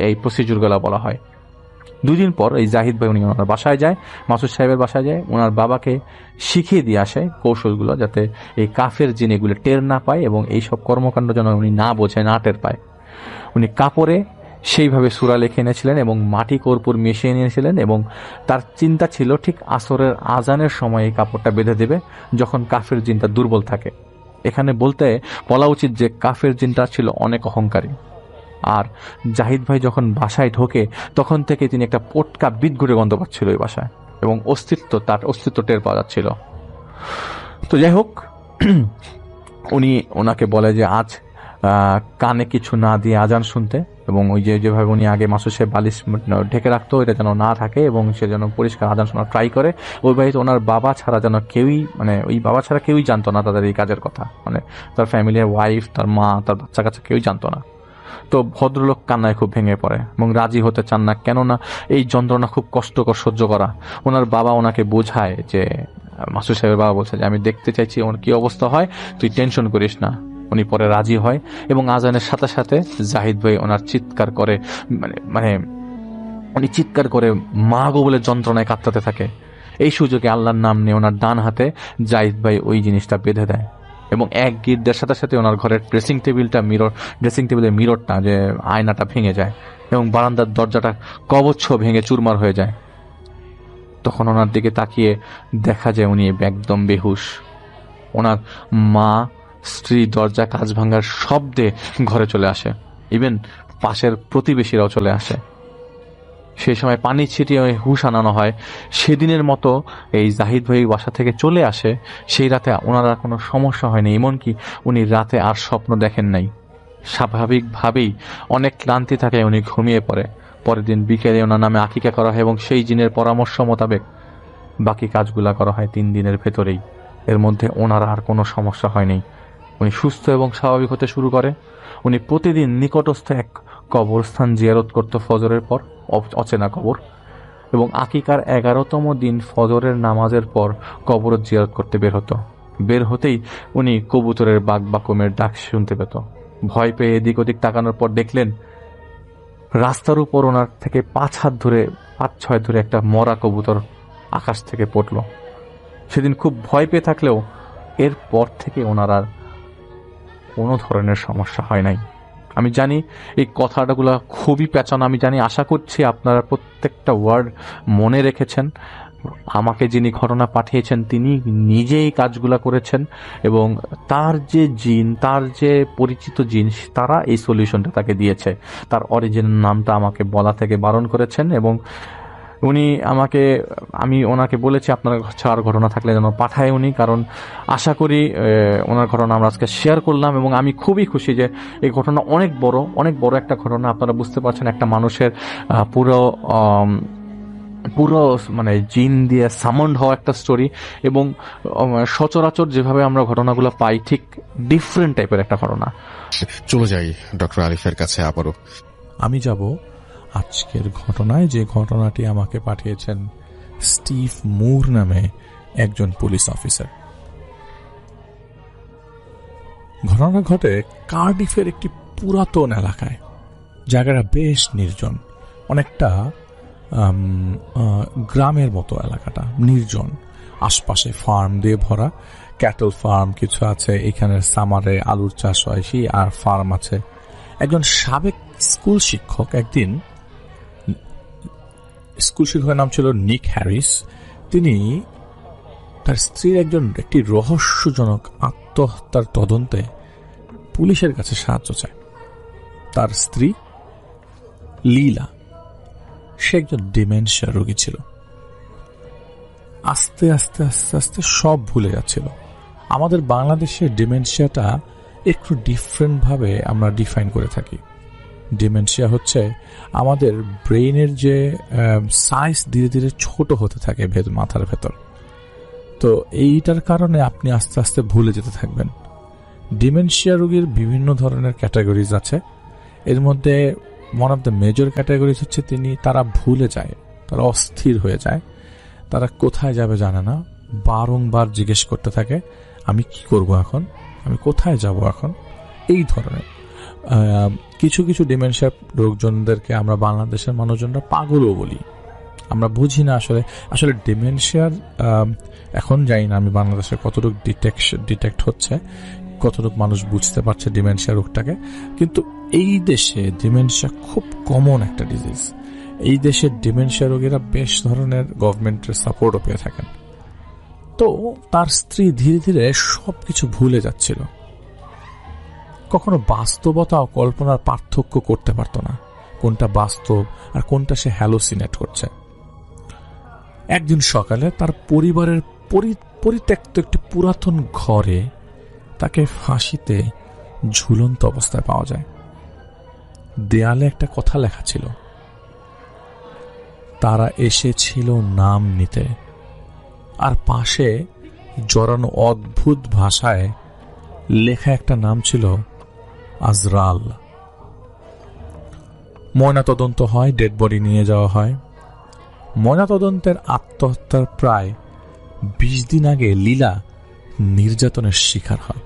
এই প্রসিডিউরগুলো বলা হয়। 2 দিন পর এই জাহিদ ভাই উনি ওনার বাসায় যায়, মাসুদ সাহেবের বাসায় যায়, ওনার বাবাকে শিখিয়ে দিয়ে আসে কৌশলগুলো, যাতে এই কাফের জিন এগুলো টের না পায় এবং এইসব কর্মকাণ্ড যেন উনি না বোঝে, না টের পায়। উনি কাপড়ে সেইভাবে সূরা লিখে এনেছিলেন এবং মাটি কর্পূর মিশিয়ে নিয়েছিলেন এবং তার চিন্তা ছিল ঠিক আসরের আজানের সময় এই কাপড়টা বেঁধে দেবে, যখন কাফের জিনটা দুর্বল থাকে। এখানে বলা উচিত যে কাফের জিনটা ছিল অনেক অহংকারী। আর জাহিদ ভাই যখন বাসায় ঢোকে তখন থেকে তিনি একটা পটকা বিদঘুটে গন্ধ পাচ্ছিল এই বাসায় এবং তার অস্তিত্ব টের পাওয়া যাচ্ছিল। তো যাই হোক, ওনাকে বলে যে আজ কানে কিছু না দিয়ে আজান শুনতে, এবং ওই যেভাবে উনি আগে মাসুদ সাহেব বালিশ ঢেকে রাখতো এটা যেন না থাকে এবং সে যেন পরিষ্কার আজান শোনা ট্রাই করে। ওই বাড়িতে ওনার বাবা ছাড়া যেন ওই বাবা ছাড়া কেউই জানতো না তাদের এই কাজের কথা, তার ফ্যামিলির ওয়াইফ, তার মা, তার বাচ্চা কাচ্চা কেউই জানতো না। তো ভদ্রলোক কান্নায় খুব ভেঙে পড়ে এবং রাজি হতে চান না, কেননা এই যন্ত্রণা খুব কষ্টকর সহ্য করা। ওনার বাবা ওনাকে বোঝায় যে, মাসুদ সাহেবের বাবা বলছে যে আমি দেখতে চাইছি ওর কি অবস্থা হয়, তুই টেনশন করিস না। উনি পরে রাজি হয় এবং আজানের সাথে সাথে জাহিদ ভাই ওনার চিৎকার করে, উনি চিৎকার করে মা গো বলে যন্ত্রণায় কাঁদতে থাকে। এই সুযোগে আল্লাহর নাম নিয়ে ওনার ডান হাতে জাহিদ ভাই ওই জিনিসটা বেঁধে দেয় এবং এক গির্দের সাথে সাথে ওনার ঘরের ড্রেসিং টেবিলের মিররটা, যে আয়নাটা ভেঙে যায় এবং বারান্দার দরজাটা কবচ্ছ ভেঙে চুরমার হয়ে যায়। তখন ওনার দিকে তাকিয়ে দেখা যায় উনি একদম বেহুশ। ওনার মা, স্ত্রী দরজা কাঁচ ভাঙার শব্দে ঘরে চলে আসে, ইভেন পাশের প্রতিবেশীরাও চলে আসে। সেই সময় পানি ছিটিয়ে হুশ আনানো হয়। সেদিনের মতো এই জাহিদ ভাই বাসা থেকে চলে আসে। সেই রাতে ওনার আর কোনো সমস্যা হয়নি, এমনকি উনি রাতে আর স্বপ্ন দেখেন নাই। স্বাভাবিকভাবেই অনেক ক্লান্তি থাকে, উনি ঘুমিয়ে পড়ে। পরের দিন বিকেলে ওনার নামে আকিকা করা হয় এবং সেই জিনের পরামর্শ মোতাবেক বাকি কাজগুলা করা হয় 3 দিনের ভেতরেই। এর মধ্যে ওনার আর কোনো সমস্যা হয়নি। উনি সুস্থ এবং স্বাভাবিক হতে শুরু করে। উনি প্রতিদিন নিকটস্থ এক কবরস্থান জিয়ারত করত ফজরের পর, অচেনা কবর, এবং আকিকার 11তম দিন ফজরের নামাজের পর কবর জিয়ারত করতে বের হতেই উনি কবুতরের বাকবাকমের ডাক শুনতে পেত। ভয় পেয়ে এদিক ওদিক তাকানোর পর দেখলেন রাস্তার উপর ওনার থেকে 5-6 ধরে একটা মরা কবুতর আকাশ থেকে পড়ল। সেদিন খুব ভয় পেয়ে থাকলেও এরপর থেকে ওনার আর কোনো ধরনের সমস্যা হয় নাই। আমি জানি এই কথাটাগুলো খুবই পেঁচানো, আমি জানি, আশা করছি আপনারা প্রত্যেকটা ওয়ার্ড মনে রেখেছেন। আমাকে যিনি ঘটনা পাঠিয়েছেন তিনি নিজেই কাজগুলো করেছেন এবং তার যে পরিচিত জিন, তারা এই সলিউশনটা তাকে দিয়েছে। তার অরিজিনাল নামটা আমাকে বলা থেকে বারণ করেছেন এবং আমি ওনাকে বলেছি আপনার কাছে আর ঘটনা থাকলে যেন পাঠায় উনি, কারণ আশা করি ওনার ঘটনা আমরা আজকে শেয়ার করলাম এবং আমি খুবই খুশি যে এই ঘটনা অনেক বড় একটা ঘটনা। আপনারা বুঝতে পারছেন, একটা মানুষের পুরো জিন দিয়ে সামন্ড হওয়া একটা স্টোরি এবং সচরাচর যেভাবে আমরা ঘটনাগুলো পাই ঠিক ডিফারেন্ট টাইপের একটা ঘটনা। চলে যাই ডক্টর আরিফের কাছে আবারও। আমি যাব আজকের ঘটনায়, যে ঘটনাটি আমাকে পাঠিয়েছেন স্টিভ মুর নামে একজন পুলিশ অফিসার। ঘটনা ঘটে কার্ডিফের একটি পুরাতন এলাকায়। জায়গাটা বেশ নির্জন, অনেকটা গ্রামের মতো এলাকাটা, নির্জন। আশপাশে ফার্ম দিয়ে ভরা, ক্যাটল ফার্ম কিছু আছে, এখানে সামারে আলুর চাষ হয়, সেই আর ফার্ম আছে। একজন সাবেক স্কুল শিক্ষক একদিন, স্কুল শিক্ষকের নাম ছিল নিক হ্যারিস, তিনি তার স্ত্রীর একটি রহস্যজনক আত্মহত্যার তদন্তে পুলিশের কাছে সাহায্য চায়। তার স্ত্রী লীলা, সে একজন ডিমেনশিয়া রোগী ছিল। আস্তে আস্তে আস্তে আস্তে সব ভুলে যাচ্ছিল। আমাদের বাংলাদেশে ডিমেনশিয়াটা একটু ডিফারেন্ট ভাবে আমরা ডিফাইন করে থাকি। ডিমেনশিয়া হচ্ছে আমাদের ব্রেইনের যে সাইজ ধীরে ধীরে ছোট হতে থাকে মাথার ভেতর। তো এইটার কারণে আপনি আস্তে আস্তে ভুলে যেতে থাকবেন। ডিমেনশিয়া রোগীর বিভিন্ন ধরনের ক্যাটাগরিজ আছে। এর মধ্যে one of the major categories হচ্ছে তারা ভুলে যায়, তারা অস্থির হয়ে যায়, তারা কোথায় যাবে জানে না, বারংবার জিজ্ঞেস করতে থাকে আমি কি করব এখন, আমি কোথায় যাব এখন। এই ধরনের কিছু কিছু ডিমেনশিয়া রোগজনদেরকে আমরা বাংলাদেশের মানুষজনরা পাগলও বলি। আমরা বুঝি না আসলে ডিমেনশিয়ার এখন জানি না আমি বাংলাদেশে কতটুকু ডিটেক্ট হচ্ছে, কতটুকু মানুষ বুঝতে পারছে ডিমেনশিয়া রোগটাকে। কিন্তু এই দেশে ডিমেনশিয়া খুব কমন একটা ডিজিজ। এই দেশের ডিমেনশিয়া রোগীরা বেশ ধরনের গভর্নমেন্টের সাপোর্টও পেয়ে থাকেন। তো তার স্ত্রী ধীরে ধীরে সবকিছু ভুলে যাচ্ছিল, কখনো বাস্তবতা ও কল্পনার পার্থক্য করতে পারত না, কোনটা বাস্তব আর কোনটা সে হ্যালোসিনেট করছে। একদিন সকালে তার পরিবারের পরিত্যক্ত একটি পুরাতন ঘরে তাকে ফাঁসিতে ঝুলন্ত অবস্থায় পাওয়া যায়। দেয়ালে একটা কথা লেখা ছিল, তারা এসেছিল নাম নিতে, আর পাশে জড়ানো অদ্ভুত ভাষায় লেখা একটা নাম ছিল আজরাল। ময়নাতদন্ত হয়, ডেড বডি নিয়ে যাওয়া হয়। ময়নাতদন্তের আত্মহত্যার প্রায় 20 দিন আগে লীলা নির্যাতনের শিকার হয়।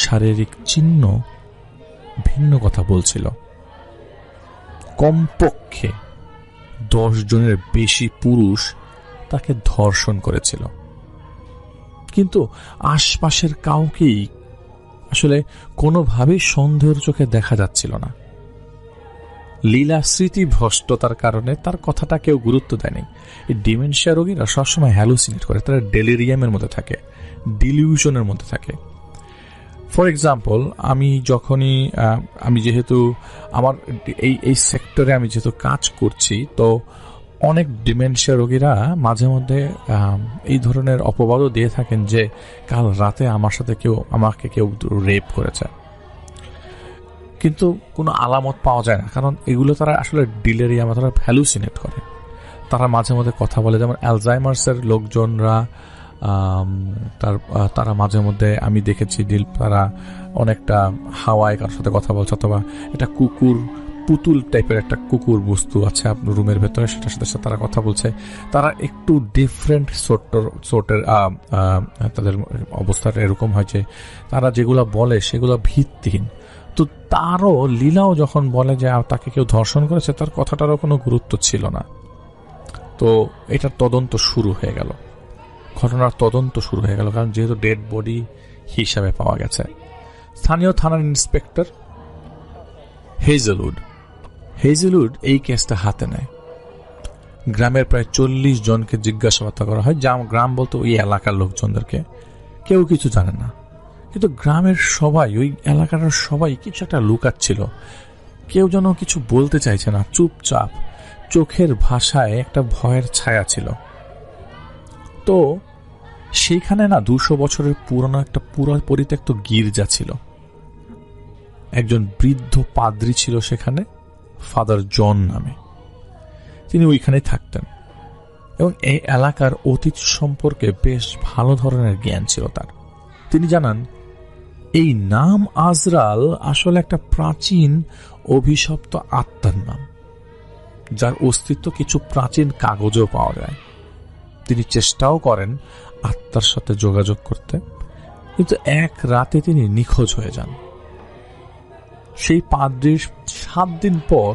শারীরিক চিহ্ন ভিন্ন কথা বলছিল। কমপক্ষে 10 জনের বেশি পুরুষ তাকে ধর্ষণ করেছিল, কিন্তু আশপাশের কাউকেই আসলে কোনোভাবেই সন্দেহের চোখে দেখা যাচ্ছিল না। লীলা স্মৃতিভ্রষ্টতার কারণে তার কথাটা কেউ গুরুত্ব দেয়নি। এই ডিমেনশিয়া রোগীরা সবসময় হ্যালুসিনেট করে, তারা ডেলিরিয়ামের মধ্যে থাকে, ডিলিউশনের মধ্যে থাকে। ফর এক্সাম্পল, আমি যেহেতু আমার এই সেক্টরে আমি যেহেতু কাজ করছি, তো অনেক ডিমেনশিয়া রোগীরা মাঝে মধ্যে এই ধরনের অপবাদও দিয়ে থাকেন যে কাল রাতে আমাকে কেউ রেপ করেছে, কিন্তু কোনো আলামত পাওয়া যায় না, কারণ এগুলো তারা আসলে ডিলেরিয়াম, তারা হ্যালুসিনেট করে। তারা মাঝে মধ্যে কথা বলে, যেমন অ্যালজাইমার্সের লোকজনরা তারা মাঝে মধ্যে আমি দেখেছি তারা অনেকটা হাওয়ায় কারোর সাথে কথা বলছে, অথবা এটা পুতুল টাইপের একটা কুকুর বস্তু আছে আপনার রুমের ভেতরে, সেটার সাথে তারা কথা বলছে। তারা একটু ডিফারেন্ট সোর্টের তাদের অবস্থাটা এরকম হয় যে তারা যেগুলো বলে সেগুলো ভিত্তিহীন। তো তারও লীলাও যখন বলে যে তাকে কেউ ধর্ষণ করেছে, তার কথাটারও কোনো গুরুত্ব ছিল না। তো এটার তদন্ত শুরু হয়ে গেল, ঘটনার তদন্ত শুরু হয়ে গেল, কারণ যেহেতু ডেড বডি হিসাবে পাওয়া গেছে। স্থানীয় থানার ইন্সপেক্টর হেজেলউড এই কেসটা হাতে নেয়। গ্রামের প্রায় 40 জনকে জিজ্ঞাসাবাদ করা হয়। গ্রাম বলতে ওই এলাকার লোকজনদেরকে, কেউ কিছু জানে না, কিন্তু গ্রামের সবাই, ওই এলাকার সবাই কিছু একটা লুকাচ্ছিল। কেউ যেন কিছু বলতে চাইছে না, চুপচাপ, চোখের ভাষায় একটা ভয়ের ছায়া ছিল। তো সেইখানে না 200 বছরের পুরনো একটা পুরো পরিত্যক্ত গির্জা ছিল। একজন বৃদ্ধ পাদ্রী ছিল সেখানে, ফাদার জন নামে। তিনি ওইখানেই থাকতেন এবং এই এলাকার অতীত সম্পর্কে বেশ ভালো ধরনের জ্ঞান ছিল তার। তিনি জানান এই নাম আজরাল আসলে একটা প্রাচীন অভিশপ্ত আত্মার নাম, যার অস্তিত্ব কিছু প্রাচীন কাগজেও পাওয়া যায়। তিনি চেষ্টাও করেন আত্মার সাথে যোগাযোগ করতে, কিন্তু এক রাতে তিনি নিখোঁজ হয়ে যান। সেই পাদ্রীর 7 দিন পর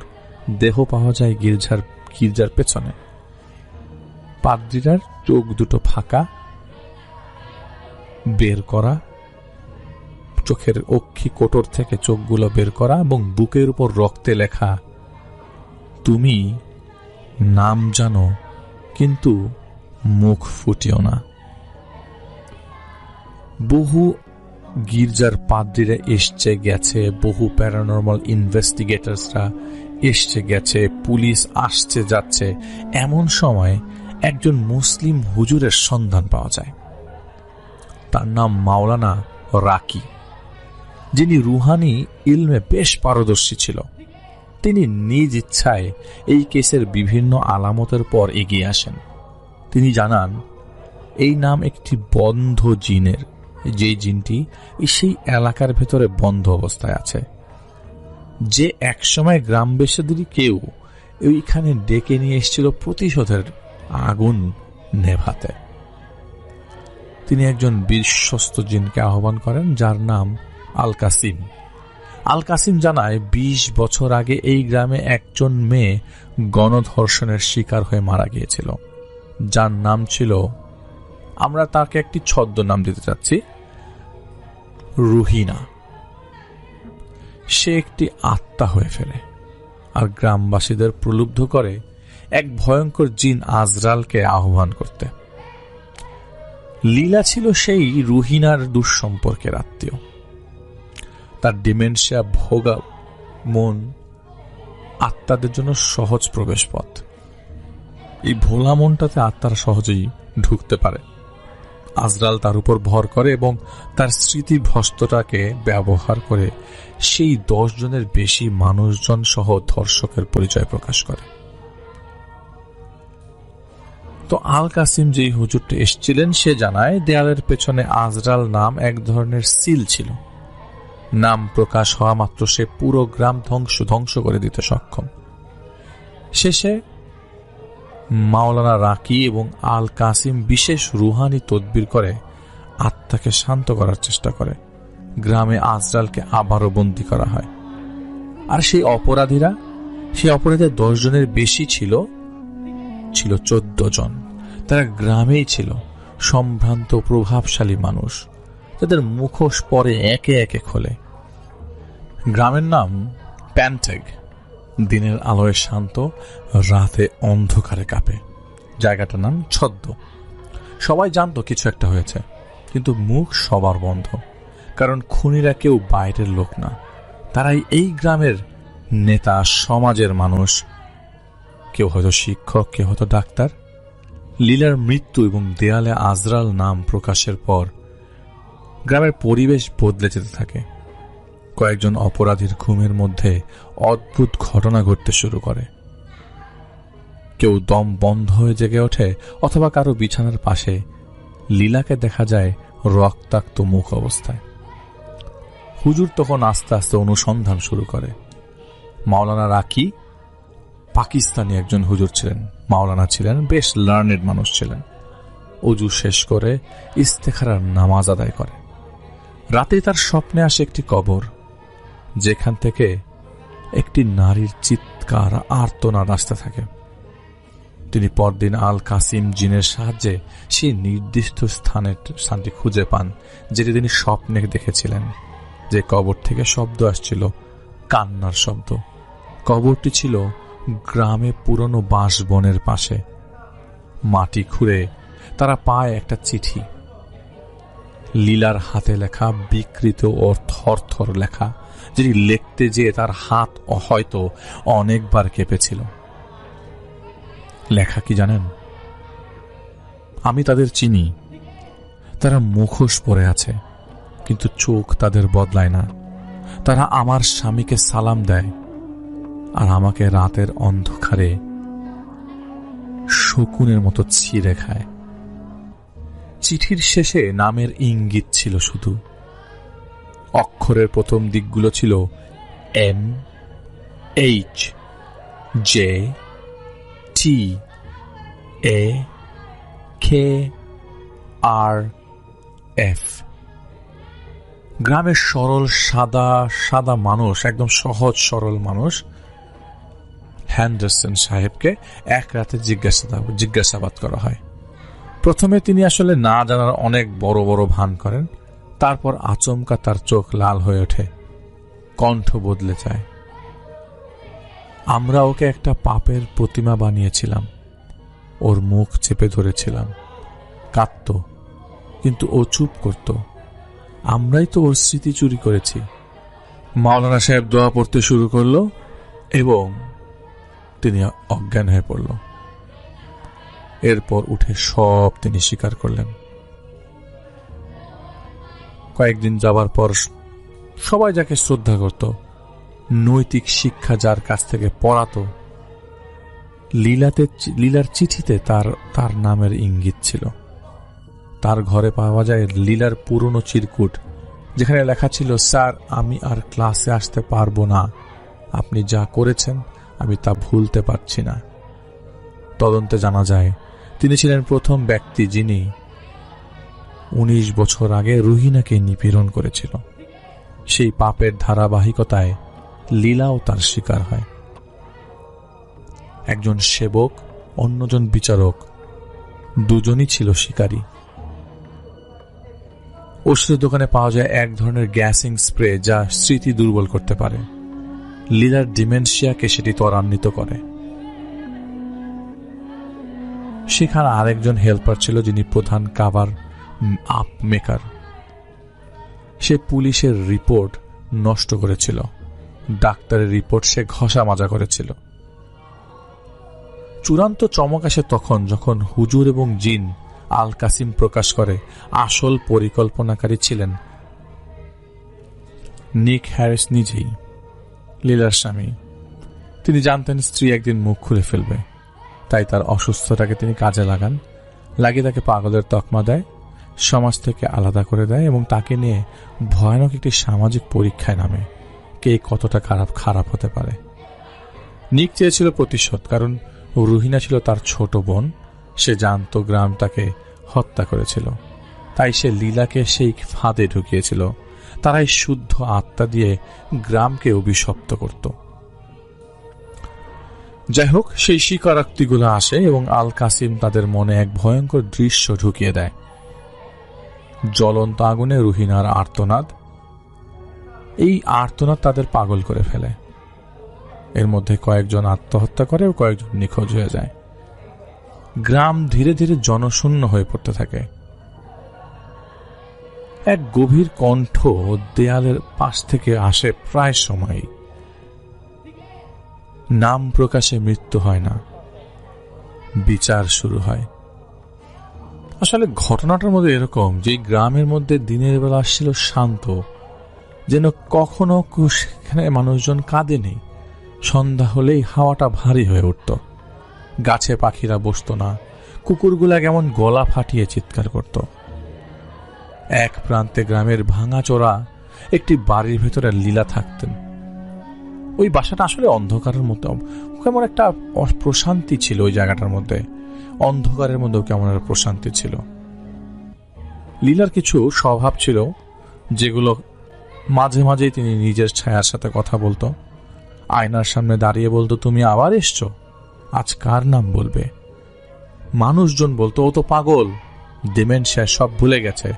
দেহ পাওয়া যায় গির্জার পেছনে। পাদ্রীরার চোখ দুটো ফাঁকা, বের করা, চোখের অক্ষি কোটর থেকে চোখগুলো বের করা, এবং বুকের উপর রক্তে লেখা, তুমি নাম জানো কিন্তু মুখ ফুটিও না। বহু গির্জার পাদ্রীরা এসছে গেছে, বহু প্যারানর্মাল ইনভেস্টিগেটরসরা এসছে গেছে, পুলিশ আসছে যাচ্ছে। এমন সময় একজন মুসলিম হুজুরের সন্ধান পাওয়া যায়। তার নাম মাওলানা রাকি। যিনি রুহানি ইলমে বেশ পারদর্শী ছিল। তিনি নিজ ইচ্ছায় এই কেসের বিভিন্ন আলামতের পর এগিয়ে আসেন। তিনি জানান এই নাম একটি বন্ধ জিনের, যে জিনটি সেই এলাকার ভেতরে বন্ধ অবস্থায় আছে, যে একসময় গ্রামবাসীদের কেউ ওইখানে ডেকে নিয়ে এসেছিল প্রতিশোধের আগুন নেভাতে। তিনি একজন বিশ্বস্ত জিনকে আহ্বান করেন, যার নাম আল কাসিম। আল কাসিম জানায় ২০ বছর আগে এই গ্রামে একজন মেয়ে গণধর্ষণের শিকার হয়ে মারা গিয়েছিল, যার নাম ছিল, আমরা তাকে একটি ছদ্মনাম দিতে চাচ্ছি, রুহিনা। সে একটি আত্মা হয়ে ফেলে আর গ্রামবাসীদের প্রলুব্ধ করে এক ভয়ঙ্কর জিন আজরালকে আহ্বান করতে। লীলা ছিল সেই রুহিনার দুঃসম্পর্কের আত্মীয়। তার ডিমেনশিয়া ভোগা মন আত্মাদের জন্য সহজ প্রবেশ পথ। এই ভোলা মনটাতে আত্মারা সহজেই ঢুকতে পারে। আজরাল তার উপর ভর করে এবং তার স্মৃতি ভ্রষ্টতাকে ব্যবহার করে সেই 10 জনের বেশি মানুষজন সহ ধর্ষকের পরিচয় প্রকাশ করে। তো আল কাসিম যেই হুজুরটি এসেছিলেন সে জানায় দেয়ালের পেছনে আজরাল নাম এক ধরনের সিল ছিল। নাম প্রকাশ হওয়া মাত্র সে পুরো গ্রাম ধ্বংস করে দিতে সক্ষম। শেষে মাওলানা রাকি এবং আল কাসিম বিশেষ রুহানি তদবির করে আত্মাকে শান্ত করার চেষ্টা করে। গ্রামে আজরালকে আবারও বন্দী করা হয়। আর সেই অপরাধীরা 10 জনের বেশি ছিল 14 জন। তারা গ্রামেই ছিল সম্ভ্রান্ত প্রভাবশালী মানুষ, যাদের মুখোশ পরে একে একে খোলে। গ্রামের নাম প্যান্টেগ। দিনের আলোয় শান্ত, রাতে অন্ধকারে কাঁপে। জায়গাটার নাম ছদ্ম। সবাই জানতো কিছু একটা হয়েছে, কিন্তু মুখ সবার বন্ধ, কারণ খুনিরা কেউ বাইরের লোক না। তারাই এই গ্রামের নেতা, সমাজের মানুষ। কেউ হয়তো শিক্ষক, কেউ হয়তো ডাক্তার। লীলার মৃত্যু এবং দেয়ালে আজরাল নাম প্রকাশের পর গ্রামের পরিবেশ বদলে যেতে থাকে। কয়েকজন অপরাধীর ঘুমের মধ্যে অদ্ভুত ঘটনা ঘটতে শুরু করে। কেউ দম বন্ধ হয়ে জেগে ওঠে, অথবা কারো বিছানার পাশে লীলাকে দেখা যায় রক্তাক্ত মুখ অবস্থায়। হুজুর তখন আস্তে আস্তে অনুসন্ধান শুরু করে। মাওলানা রাকি পাকিস্তানি একজন হুজুর ছিলেন। মাওলানা ছিলেন বেশ লার্নেড মানুষ ছিলেন। ওযু শেষ করে ইস্তেখারার নামাজ আদায় করে। রাতে তার স্বপ্নে আসে একটি কবর, যেখান থেকে একটি নারীর চিৎকার আর্তনাদ আসতে থাকে। তিনি পরদিন আল কাসিম জিনের সাহায্যে সেই নির্দিষ্ট স্থানটি খুঁজে পান, যেটি তিনি স্বপ্নে দেখেছিলেন। যে কবর থেকে শব্দ আসছিল, কান্নার শব্দ। কবরটি ছিল গ্রামে পুরনো বাঁশ বনের পাশে। মাটি খুঁড়ে তারা পায় একটা চিঠি। লীলার হাতে লেখা, বিকৃত ও থরথর লেখা, যেটি লিখতে যেয়ে তার হাত হয়তো অনেকবার কেঁপেছিল। লেখা কি জানেন? আমি তাদের চিনি। তারা মুখোশ পরে আছে, কিন্তু চোখ তাদের বদলায় না। তারা আমার স্বামীকে সালাম দেয় আর আমাকে রাতের অন্ধকারে শকুনের মতো ছিঁড়ে খায়। চিঠির শেষে নামের ইঙ্গিত ছিল শুধু। অক্ষরের প্রথম দিকগুলো ছিল MHJTAKRF। গ্রামের সরল সাদা মানুষ, একদম সহজ সরল মানুষ হ্যান্ডারসন সাহেবকে এক রাতে জিজ্ঞাসাবাদ করা হয়। প্রথমে তিনি আসলে না জানার অনেক বড় বড় ভান করেন। তারপর আচমকা তার চোখ লাল হয়ে ওঠে, কণ্ঠ বদলে যায়। আমরা ওকে একটা পাপের প্রতিমা বানিয়েছিলাম, ওর মুখ চেপে ধরেছিলাম, কাঁদত, কিন্তু ও চুপ করত। আমরাই তো ওর স্মৃতি চুরি করেছি। মাওলানা সাহেব দোয়া পড়তে শুরু করলো এবং তিনি অজ্ঞান হয়ে পড়ল। এরপর উঠে সব তিনি স্বীকার করলেন। কয়েকদিন যাবার পর সবাই যাকে শ্রদ্ধা করত, নৈতিক শিক্ষা যার কাছ থেকে পড়াতো, লীলার চিঠিতে তার নামের ইঙ্গিত ছিল। তার ঘরে পাওয়া যায় লীলার পুরনো চিরকুট, যেখানে লেখা ছিল, স্যার আমি আর ক্লাসে আসতে পারবো না, আপনি যা করেছেন আমি তা ভুলতে পারছি না। তদন্তে জানা যায় তিনি ছিলেন প্রথম ব্যক্তি যিনি 19 বছর আগে রুহিনাকে নিপীড়ন করেছিল। সেই পাপের ধারাবাহিকতায় লীলাও তার শিকার হয়। একজন সেবক, অন্যজন বিচারক, দুজনই ছিল শিকারী। ওষুধের দোকানে পাওয়া যায় এক ধরনের গ্যাসিং স্প্রে যা স্মৃতি দুর্বল করতে পারে। লীলার ডিমেনশিয়াকে সেটি ত্বরান্বিত করে। সেখানে আরেকজন হেল্পার ছিল যিনি প্রধান কাভার আপ মেকার। সে পুলিশের রিপোর্ট নষ্ট করেছিল, ডাক্তারের রিপোর্ট সে ঘষা মাজা করেছিল। চূড়ান্ত চমক আসে তখন যখন হুজুর এবং জিন আল কাসিম প্রকাশ করে আসল পরিকল্পনাকারী ছিলেন নিক হ্যারিস নিজেই, লীলার স্বামী। তিনি জানতেন স্ত্রী একদিন মুখ খুলে ফেলবে, তাই তার অসুস্থতাকে তিনি কাজে লাগিয়ে তাকে পাগলের তকমা দেয়, সমাজ থেকে আলাদা করে দেয় এবং তাকে নিয়ে ভয়ানক একটি সামাজিক পরীক্ষায় নামে, কে কতটা খারাপ হতে পারে। নিক চেয়েছিল প্রতিশোধ, কারণ রুহিনা ছিল তার ছোট বোন। সে জানত গ্রাম তাকে হত্যা করেছিল, তাই সে লীলাকে সেই ফাঁদে ঢুকিয়েছিল। তারাই শুদ্ধ আত্মা দিয়ে গ্রামকে অভিশপ্ত করত। যাই হোক, সেই স্বীকারোক্তিগুলো আসে এবং আল কাসিম তাদের মনে এক ভয়ঙ্কর দৃশ্য ঢুকিয়ে দেয়। জ্বলন্ত আগুনে রুহিনার আর্তনাদ। এই আর্তনাদ তাদের পাগল করে ফেলে। এর মধ্যে কয়েকজন আত্মহত্যা করে ও কয়েকজন নিখোঁজ হয়ে যায়। গ্রাম ধীরে ধীরে জনশূন্য হয়ে পড়তে থাকে। এক গভীর কণ্ঠ দেয়ালের পাশ থেকে আসে প্রায় সময়, নাম প্রকাশে মৃত্যু হয় না, বিচার শুরু হয়। আসলে ঘটনাটার মধ্যে এরকম যে গ্রামের মধ্যে দিনের বেলা ছিল শান্ত, যেন কখনো সেখানে মানুষজন কাঁদেনি। সন্ধ্যা হলেই হাওয়াটা ভারী হয়ে উঠত, গাছে পাখিরা বসত না, কুকুরগুলা কেমন গলা ফাটিয়ে চিৎকার করত। এক প্রান্তে গ্রামের ভাঙাচোরা একটি বাড়ির ভেতরে লীলা থাকতেন। ওই বাসাটা আসলে অন্ধকারের মতো, কেমন একটা প্রশান্তি ছিল ওই জায়গাটার মধ্যে। অন্ধকারের মধ্যেও কেমন একটা প্রশান্তি ছিল। লীলার কিছু স্বভাব ছিল যেগুলো মাঝে মাঝেই তিনি নিজের ছায়ার সাথে কথা বলতো। আয়নার সামনে দাঁড়িয়ে বলতো, তুমি আবার এসছো, আজ কার নাম বলবে? মানুষজন বলতো, ও তো পাগল, ডিমেনশিয়া, সব ভুলে গেছে,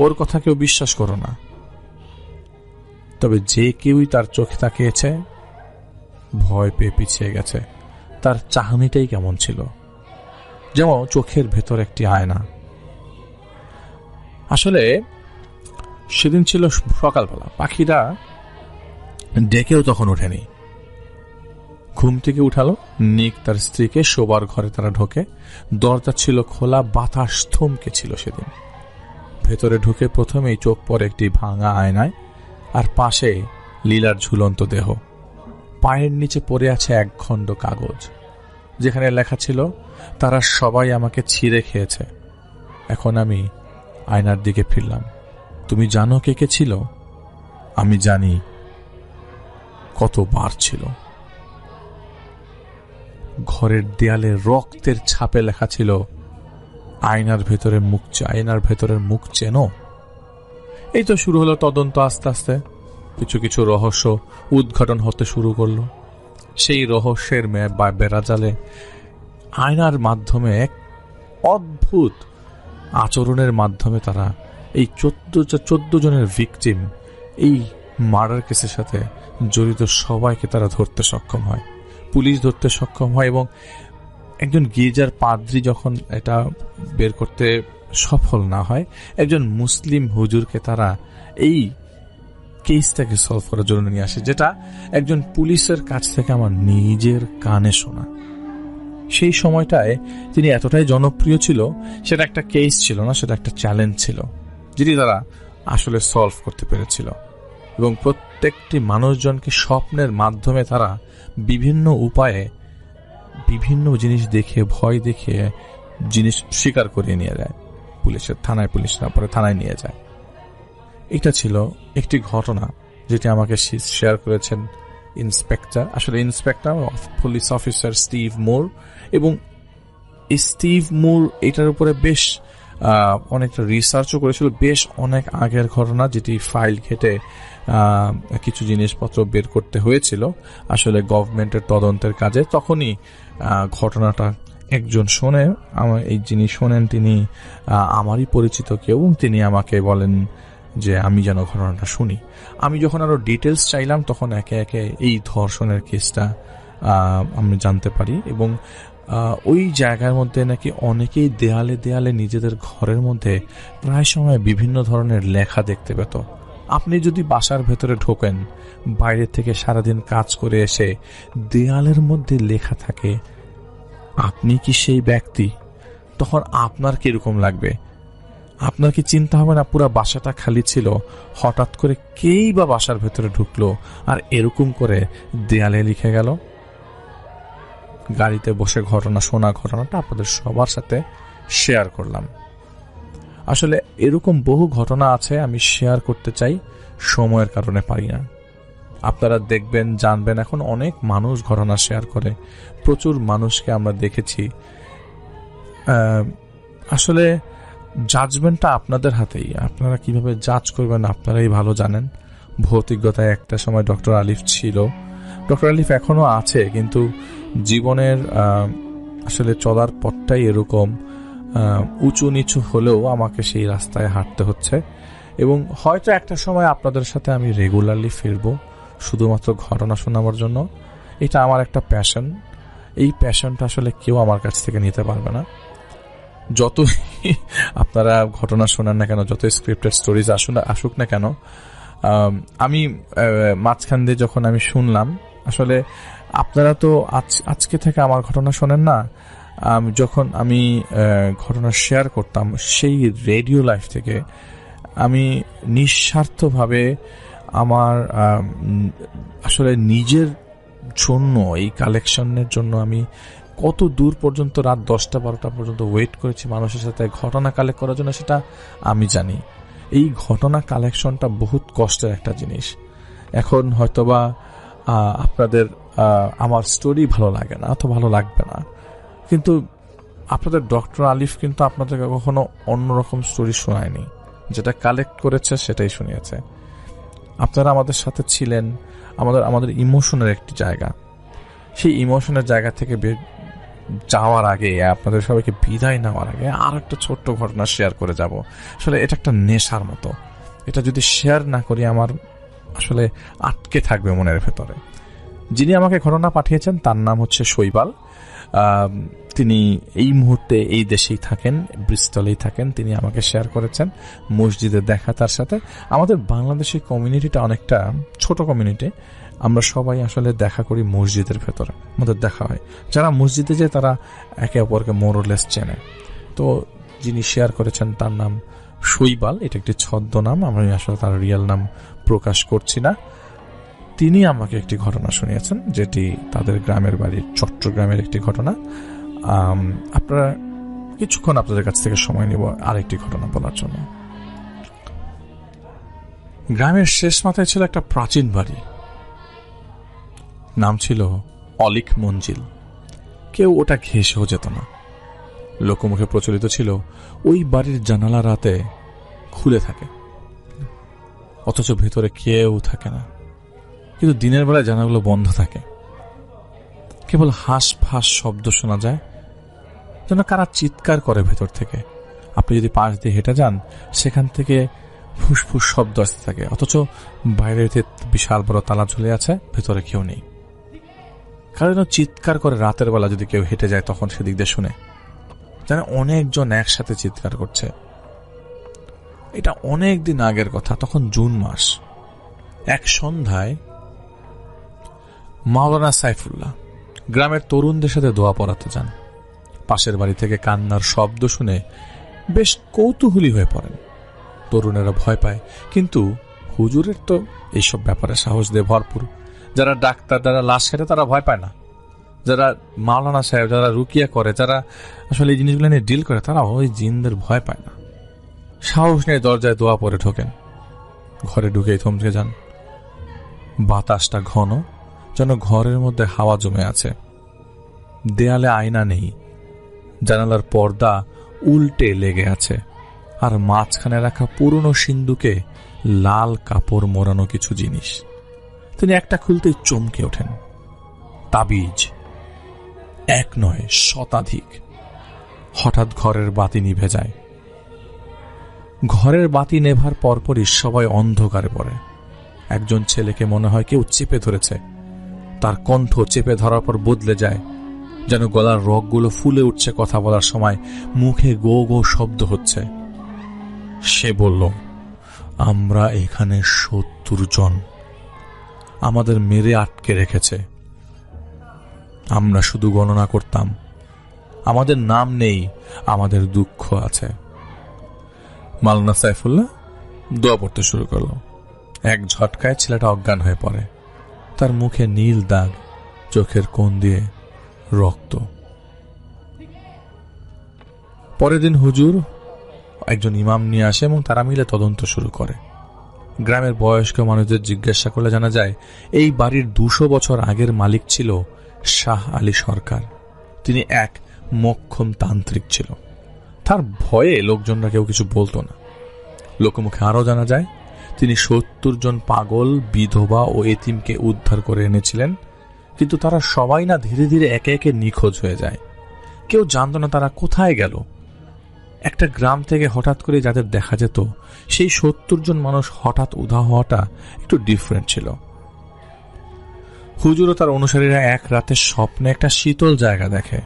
ওর কথা কেউ বিশ্বাস করো না। তবে যে কেউই তার চোখে তাকিয়েছে ভয় পেয়ে পিছিয়ে গেছে। তার চাহনিটাই কেমন ছিল, যেমন চোখের ভেতর একটি আয়না। আসলে সেদিন ছিল সকালবেলা, পাখিরা ডেকেও তখন ওঠেনি। ঘুম থেকে উঠালো নিক তার স্ত্রীকে, শোবার ঘরে তারা ঢোকে। দরজা ছিল খোলা, বাতাস থমকে ছিল সেদিন। ভেতরে ঢুকে প্রথমেই চোখ পড়ে একটি ভাঙা আয়নায়, আর পাশে লীলার ঝুলন্ত দেহ। পায়ের নিচে পড়ে আছে এক খণ্ড কাগজ, যেখানে লেখা ছিল, তারা সবাই আমাকে ছিঁড়ে খেয়েছে। এখন আমি আয়নার দিকে ফিরলাম। তুমি জানো কে কে ছিল? আমি জানি কতবার ছিল। ঘরের দেয়ালে রক্তের ছাপে লেখা ছিল, আয়নার ভেতরের মুখ চেনো? এই তো শুরু হলো তদন্ত। আস্তে আস্তে কিছু কিছু রহস্য উদ্ঘাটন হতে শুরু করলো। সেই রহস্যের বেড়াজালে আয়নার মাধ্যমে এক অদ্ভুত আচরণের মাধ্যমে তারা এই 14 জনের ভিকটিম, এই মার্ডার কেসের সাথে জড়িত সবাইকে তারা ধরতে সক্ষম হয়। পুলিশ ধরতে সক্ষম হয় এবং একজন গির্জার পাদ্রী যখন এটা বের করতে সফল না হয়, একজন মুসলিম হুজুরকে তারা এই কেসটাকে সলভ করার জন্য নিয়ে আসে, যেটা একজন পুলিশের কাছ থেকে আমার নিজের কানে শোনা। সেই সময়টায় তিনি এতটাই জনপ্রিয় ছিল, সেটা একটা কেস ছিল না, সেটা একটা চ্যালেঞ্জ ছিল, যেটি তারা আসলে সলভ করতে পেরেছিল। এবং প্রত্যেকটি মানুষজনকে স্বপ্নের মাধ্যমে তারা বিভিন্ন উপায়ে বিভিন্ন জিনিস দেখে ভয় দেখিয়ে জিনিস স্বীকার করিয়ে নিয়ে যায় পুলিশের থানায়, পুলিশরা পরে থানায় নিয়ে যায়। এটা ছিল একটি ঘটনা যেটি আমাকে শেয়ার করেছেন inspector of police officer Steve Moore. এবং এই স্টিভ মুর এটার উপরে বেশ অনেকটা রিসার্চও করেছিল, বেশ অনেক আগের ঘটনা, যেটি ফাইল ঘেটে কিছু জিনিসপত্র বের করতে হয়েছিল আসলে গভর্নমেন্টের তদন্তের কাজে। তখনই ঘটনাটা একজন শোনে, এই যিনি শোনেন তিনি আমারই পরিচিত কেউ, এবং তিনি আমাকে বলেন যে আমি যেন ঘটনাটা শুনি। আমি যখন আরো ডিটেলস চাইলাম তখন একে একে এই ধর্ষণের কেসটা আমি জানতে পারি। এবং ওই জায়গার মধ্যে নাকি অনেকেই দেয়ালে দেয়ালে নিজেদের ঘরের মধ্যে প্রায় সময় বিভিন্ন ধরনের লেখা দেখতে পেত। আপনি যদি বাসার ভেতরে ঢোকেন, বাইরে থেকে সারাদিন কাজ করে এসে দেয়ালের মধ্যে লেখা থাকে, আপনি কি সেই ব্যক্তি? তখন আপনার কিরকম লাগবে? আপনার কি চিন্তা হবে না পুরো বাসাটা খালি ছিল, হঠাৎ করে কেই বা বাসার ভেতরে ঢুকলো আর এরকম করে দেয়ালে লিখে গেল? গাড়িতে বসে শোনা ঘটনাটা আপনাদের সবার সাথে শেয়ার করলাম। আসলে এরকম বহু ঘটনা আছে, আমি শেয়ার করতে চাই, সময়ের কারণে পারি না। আপনারা দেখবেন, জানবেন, এখন অনেক মানুষ ঘটনা শেয়ার করে, প্রচুর মানুষকে আমরা দেখেছি। আসলে জাজমেন্টটা আপনাদের হাতেই, আপনারা কিভাবে জাজ করবেন আপনারাই ভালো জানেন। ভৌতিকতায় একটা সময় ডক্টর আলিফ ছিল, ডক্টর আলিফ এখনো আছে, কিন্তু জীবনের আসলে চলার পথটাই এরকম, উঁচু নিচু হলেও আমাকে সেই রাস্তায় হাঁটতে হচ্ছে। এবং হয়তো একটা সময় আপনাদের সাথে আমি রেগুলারলি ফিরবো শুধুমাত্র ঘটনা শোনাবার জন্য। এটা আমার একটা প্যাশন, এই প্যাশনটা আসলে কেউ আমার কাছ থেকে নিতে পারবে না। যতই আপনারা ঘটনা শোনান না কেন, যতই স্ক্রিপ্টেড স্টোরিজ আসুক না কেন, আমি মাঝখান দিয়ে যখন আমি শুনলাম, আসলে আপনারা তো আজকে থেকে আমার ঘটনা শোনেন না, যখন আমি ঘটনা শেয়ার করতাম সেই রেডিও লাইফ থেকে, আমি নিঃস্বার্থভাবে আমার আসলে নিজের জন্য, এই কালেকশনের জন্য আমি কত দূর পর্যন্ত রাত 10টা-12টা পর্যন্ত ওয়েট করেছি মানুষের সাথে ঘটনা কালেক্ট করার জন্য, সেটা আমি জানি। এই ঘটনা কালেকশনটা বহুত কষ্টের একটা জিনিস। এখন হয়তোবা আপনাদের আমার স্টোরি ভালো লাগে না অথবা ভালো লাগবে না, কিন্তু আপনাদের ডক্টর আলিফ কিন্তু আপনাদেরকে কখনো অন্যরকম স্টোরি শোনায়নি, যেটা কালেক্ট করেছে সেটাই শুনিয়েছে। আপনারা আমাদের সাথে ছিলেন, আমাদের ইমোশনের একটি জায়গা। সেই ইমোশনের জায়গা থেকে যাওয়ার আগে, আপনাদের সবাইকে বিদায় নেওয়ার আগে আর একটা ছোট্ট ঘটনা শেয়ার করে যাব। আসলে এটা একটা নেশার মতো, এটা যদি শেয়ার না করি আমার আসলে আটকে থাকবে মনের ভেতরে। যিনি আমাকে ঘটনা পাঠিয়েছেন তার নাম হচ্ছে শৈবাল। তিনি এই মুহূর্তে এই দেশেই থাকেন, ব্রিস্টলেই থাকেন। তিনি আমাকে শেয়ার করেছেন মসজিদে দেখা তার সাথে। আমাদের বাংলাদেশের কমিউনিটিটা অনেকটা ছোট কমিউনিটি, আমরা সবাই আসলে দেখা করি মসজিদের ভেতরে, আমাদের দেখা হয়। যারা মসজিদে যায় তারা একে অপরকে মোরলেস চেনে। তো যিনি শেয়ার করেছেন তার নাম শৈবাল, এটা একটি ছদ্মনাম, আমি আসলে তার রিয়েল নাম প্রকাশ করছি না। তিনি আমাকে একটি ঘটনা শুনিয়েছেন, যেটি তাদের গ্রামের বাড়ি চট্টগ্রামের একটি ঘটনা। আপনারা কিছুক্ষণ আপনাদের কাছ থেকে সময় নেব আরেকটি ঘটনা বলার জন্য। গ্রামের শেষ মাথায় ছিল একটা প্রাচীন বাড়ি, নাম ছিল অলিক মঞ্জিল। কেউ ওটা ঘেঁষেও যেত না। লোকমুখে প্রচলিত ছিল ওই বাড়ির জানালা রাতে খুলে থাকে, অথচ ভেতরে কেউ থাকে না, কিন্তু দিনের বেলায় জানালাগুলো বন্ধ থাকে। কেবল হাঁস ফাঁস শব্দ শোনা যায়, যেন কারা চিৎকার করে ভেতর থেকে। আপনি যদি পাশ দিয়ে হেঁটে যান, সেখান থেকে ফুসফুস শব্দ আসতে থাকে, অথচ বাইরের বিশাল বড় তালা ঝুলে আছে, ভেতরে কেউ নেই। কারণ চিৎকার করে রাতের বেলা যদি কেউ হেঁটে যায়, তখন সেদিক দিয়ে শুনে যেন অনেকজন একসাথে চিৎকার করছে। এটা অনেক দিন আগের কথা, তখন জুন মাস। এক সন্ধ্যায় মাওলানা সাইফুল্লাহ গ্রামের তরুণদের সাথে দোয়া পড়াতে যান। পাশের বাড়ি থেকে কান্নার শব্দ শুনে বেশ কৌতূহলী হয়ে পড়েন। তরুণেরা ভয় পায়, কিন্তু হুজুরের তো এইসব ব্যাপারে সাহস দিয়ে ভরপুর। যারা ডাক্তার, যারা লাশ কাটে, তারা ভয় পায় না। যারা মাওলানা সাহেব, যারা রুকিয়া করে, যারা আসলে এই জিনিসগুলো নিয়ে ডিল করে, তারা ওই জিনদের ভয় পায় না। সাহস নিয়ে দরজায় দোয়া পরে ঢোকেন। ঘরে ঢুকেই থমকে যান। বাতাসটা ঘন, যেন ঘরের মধ্যে হাওয়া জমে আছে। দেয়ালে আয়না নেই, জানালার পর্দা উল্টে লেগে আছে, আর মাঝখানে রাখা পুরনো সিন্দুকে লাল কাপড় মোড়ানো কিছু জিনিস। তিনি একটা খুলতেই চমকে ওঠেন। তাবিজ, এক নয় শতাধিক। হঠাৎ ঘরের বাতি নিভে যায়। ঘরের বাতি নেভার পরপরই সবাই অন্ধকারে পড়ে। একজন ছেলেকে মনে হয় কেউ চেপে ধরেছে। তার কণ্ঠ চেপে ধরার পর বদলে যায়, যেন গলার রগগুলো ফুলে উঠছে কথা বলার সময়, মুখে গো গো শব্দ হচ্ছে। সে বলল, আমরা এখানে 70 জন। আমাদের মেরে আটকে রেখেছে। আমরা শুধু গণনা করতাম। আমাদের নাম নেই, আমাদের দুঃখ আছে। মাওলানা সাইফুল্লাহ দোয়া পড়তে শুরু করল। এক ঝটকায় ছেলেটা অজ্ঞান হয়ে পড়ে। তার মুখে নীল দাগ, চোখের কোণ দিয়ে রক্ত। পরের দিন হুজুর একজন ইমাম নিয়ে আসে এবং তারা মিলে তদন্ত শুরু করে। গ্রামের বয়স্ক মানুষদের জিজ্ঞাসা করলে জানা যায়, এই বাড়ির 200 বছর আগের মালিক ছিল শাহ আলী সরকার। তিনি এক মোক্ষম তান্ত্রিক ছিল। তার ভয়ে লোকজনরা কেউ কিছু বলতো না। লোকমুখে আরও জানা যায়, তিনি 70 জন পাগল, বিধবা ও এতিমকে উদ্ধার করে এনেছিলেন, কিন্তু তারা সবাই না ধীরে ধীরে একে একে নিখোঁজ হয়ে যায়। কেউ জানত না তারা কোথায় গেল। একটা গ্রাম থেকে হঠাৎ করে যাদের দেখা যেত, সেই 70 জন মানুষ হঠাৎ উধাও হওয়াটা একটু ডিফারেন্ট ছিল। হুজুর ও তার অনুসারীরা এক রাতে স্বপ্নে একটা শীতল জায়গা দেখে,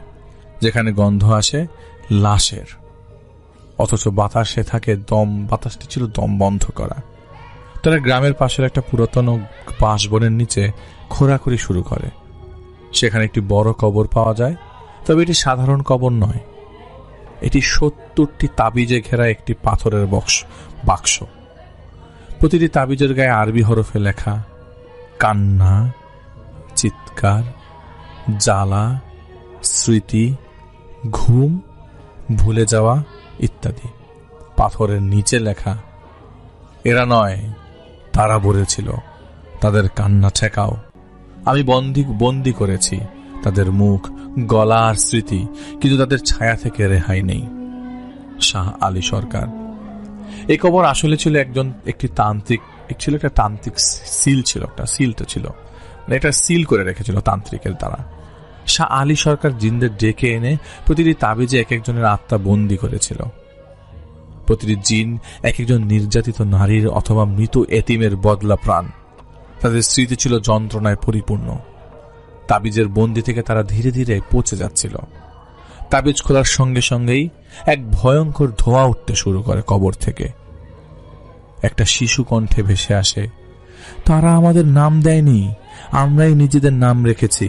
যেখানে গন্ধ আসে লাশের, অথচ বাতাসে থাকে দম। বাতাসটি ছিল দম বন্ধ করা। তারা গ্রামের পাশের একটা পুরাতন বাঁশবনের নিচে খোঁড়াখুড়ি শুরু করে। সেখানে একটি বড় কবর পাওয়া যায়, তবে এটি সাধারণ কবর নয়। এটি 70টি তাবিজে ঘেরা একটি পাথরের বাক্স। প্রতিটি তাবিজের গায়ে আরবি হরফে লেখা কান্না, চিৎকার, জ্বালা, স্মৃতি, ঘুম, ভুলে যাওয়া ইত্যাদি। পাথরের নিচে লেখা, এরা নয়, তারা বলেছিল, তাদের কান্না ঠেকাও। আমি বন্দি করেছি তাদের মুখ, গলা আর স্মৃতি, কিন্তু তাদের ছায়া থেকে রেহাই নেই। শাহ আলী সরকার। এই কবর আসলে ছিল একটি তান্ত্রিক সিল ছিল। একটা সিলটা ছিল, এটা সিল করে রেখেছিল তান্ত্রিকের দ্বারা। শাহ আলী সরকার জিনদের ডেকে এনে প্রতিটি তাবিজে এক একজনের আত্মা বন্দী করেছিল। প্রতিটি জিন এক একজন নির্যাতিত নারীর অথবা মৃত এতিমের বদলা প্রাণ। তাদের স্মৃতি ছিল যন্ত্রণায় পরিপূর্ণ। তাবিজের বন্দি থেকে তারা ধীরে ধীরে পচে যাচ্ছিল। তাবিজ খোলার সঙ্গে সঙ্গেই এক ভয়ঙ্কর ধোঁয়া উঠতে শুরু করে কবর থেকে। একটা শিশু কণ্ঠে ভেসে আসে, তারা আমাদের নাম দেয়নি, আমরাই নিজেদের নাম রেখেছি।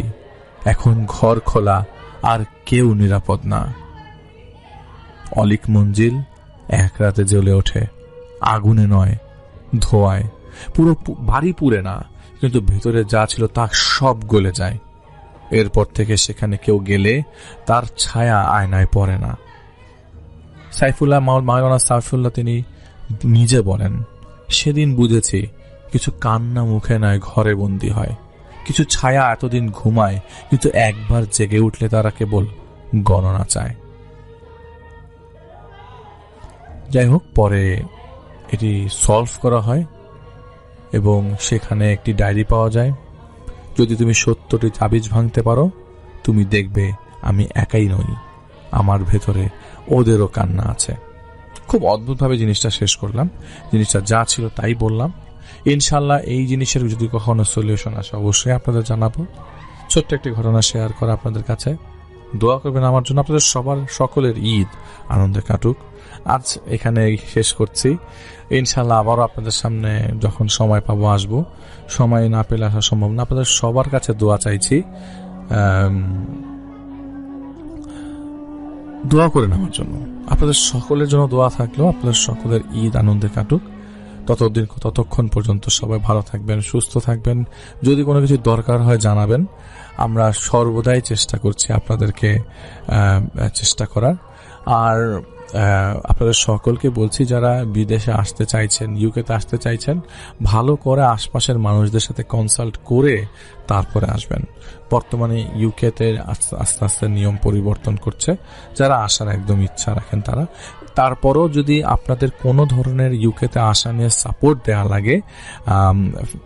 এখন ঘর খোলা, আর কেউ নিরাপদ না। অলিক মঞ্জিল এক রাতে জ্বলে ওঠে, আগুনে নয়, ধোঁয়ায়। পুরো বাড়ি পুড়ে না, কিন্তু ভেতরে যা ছিল তা সব গলে যায়। এরপর থেকে সেখানে কেউ গেলে তার ছায়া আয়নায় পড়ে না। মাওলানা সাইফুল্লাহ তিনি নিজে বলেন, সেদিন বুঝেছি কিছু কান্না মুখে নয়, ঘরে বন্দী হয়। কিছু ছায়া এতদিন ঘুমায়, কিন্তু একবার জেগে উঠলে তারা কেবল গণনা চায়। যাই হোক, পরে এটি সলভ করা হয় এবং সেখানে একটি ডায়েরি পাওয়া যায়। যদি তুমি 70টি তাবিজ ভাঙতে পারো, তুমি দেখবে আমি একাই নই, আমার ভেতরে ওদেরও কান্না আছে। খুব অদ্ভুতভাবে জিনিসটা শেষ করলাম। জিনিসটা যা ছিল তাই বললাম। ইনশাল্লাহ এই জিনিসের যদি কখনো সলিউশন আসে অবশ্যই আপনাদের জানাবো। ছোট্ট একটি ঘটনা শেয়ার করা আপনাদের কাছে। দোয়া করবেন আমার জন্য। আপনাদের সকলের ঈদ আনন্দে কাটুক। আজ এখানে শেষ করছি। ইনশাল্লাহ আবারও আপনাদের সামনে যখন সময় পাবো আসবো। সময় না পেলে আসা সম্ভব না। আপনাদের সবার কাছে দোয়া চাইছি, দোয়া করেন আমার জন্য। আপনাদের সকলের জন্য দোয়া থাকলেও আপনাদের সকলের ঈদ আনন্দে কাটুক। ততক্ষণ পর্যন্ত সবাই ভালো থাকবেন, সুস্থ থাকবেন। যদি কোনো কিছু দরকার হয় জানাবেন, আমরা সর্বদাই চেষ্টা করছি আপনাদেরকে চেষ্টা করার। আর আপনাদের সকলকে বলছি, যারা বিদেশে আসতে চাইছেন, ইউকেতে আসতে চাইছেন, ভালো করে আশপাশের মানুষদের সাথে কনসাল্ট করে তারপরে আসবেন। বর্তমানে ইউকেতে আস্তে আস্তে নিয়ম পরিবর্তন করছে। যারা আসার একদম ইচ্ছা রাখেন তারা, তারপরও যদি আপনাদের কোনো ধরনের ইউকেতে আসা নিয়ে সাপোর্ট দেওয়া লাগে,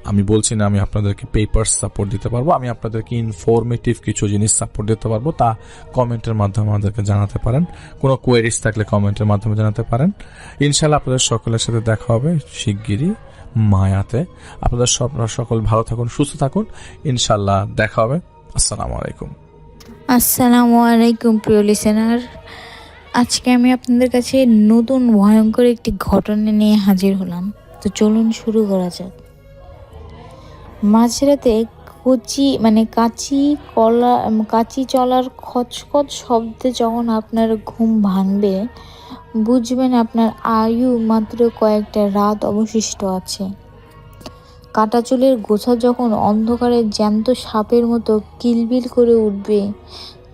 আমি বলছি না আমি আপনাদেরকে পেপার সাপোর্ট দিতে পারবো, আমি আপনাদেরকে ইনফরমেটিভ কিছু জিনিস সাপোর্ট দিতে পারবো, তা কমেন্টের মাধ্যমে আমাদেরকে জানাতে পারেন। কোনো কোয়েরিজ থাকলে কমেন্টের মাধ্যমে জানাতে পারেন। ইনশাল্লাহ আপনাদের সকলের সাথে দেখা হবে শিগগিরই মায়াতে। আপনাদের সকল ভালো থাকুন, সুস্থ থাকুন, ইনশাল্লাহ দেখা হবে। আসসালামু আলাইকুম। আসসালামু আলাইকুম প্রিয় লিসেনার, আজকে আমি আপনাদের কাছে নতুন ভয়ঙ্কর একটি ঘটনা নিয়ে হাজির হলাম। তো চলুন শুরু করা যাক। মাঝরাতে কাঁচি চলার খচখচ শব্দে যখন আপনার ঘুম ভাঙবে, বুঝবেন আপনার আয়ু মাত্র কয়েকটা রাত অবশিষ্ট আছে। কাটা চুলের গোছা যখন অন্ধকারে জ্যান্ত সাপের মতো কিলবিল করে উঠবে,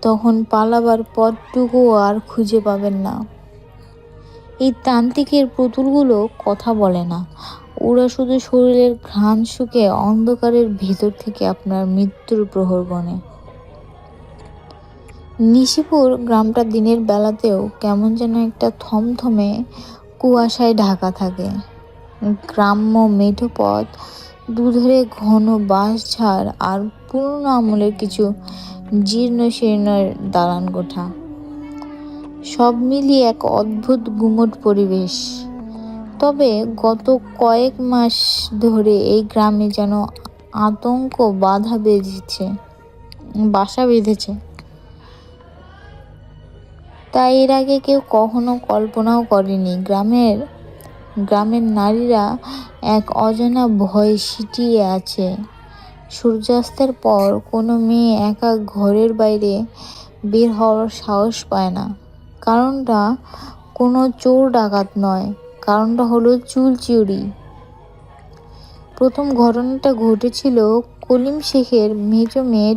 তখন পালাবার পথটুকুও আর খুঁজে পাবেন না। এই তান্ত্রিকের পুতুলগুলো কথা বলে না, ওরা শুধু শরীরের ঘ্রাণ শুকে অন্ধকারের ভেতর থেকে আপনার মৃত্যুর প্রহর গণে। নিশিপুর গ্রামটা দিনের বেলাতেও কেমন যেন একটা থমথমে কুয়াশায় ঢাকা থাকে। গ্রাম্য মেঠো পথ, দুধারে ঘন বাঁশঝাড় আর পুরনো আমলের কিছু জীর্ণ শীর্ণ দালান কোঠা, সব মিলিয়ে এক অদ্ভুত গুমট পরিবেশ। তবে গত কয়েক মাস ধরে এই গ্রামে যেন আতঙ্ক বাসা বেঁধেছে। তাই এর আগে কেউ কখনো কল্পনাও করেনি গ্রামের নারীরা এক অজানা ভয় সিটিয়ে আছে। সূর্যাস্তের পর কোনো মেয়ে একা ঘরের বাইরে বের হওয়ার সাহস পায় না। কারণটা কোনো চোর ডাকাত নয়, কারণটা হলো চুল চুরি। প্রথম ঘটনাটা ঘটেছিল কলিম শেখের মেজো মেয়ে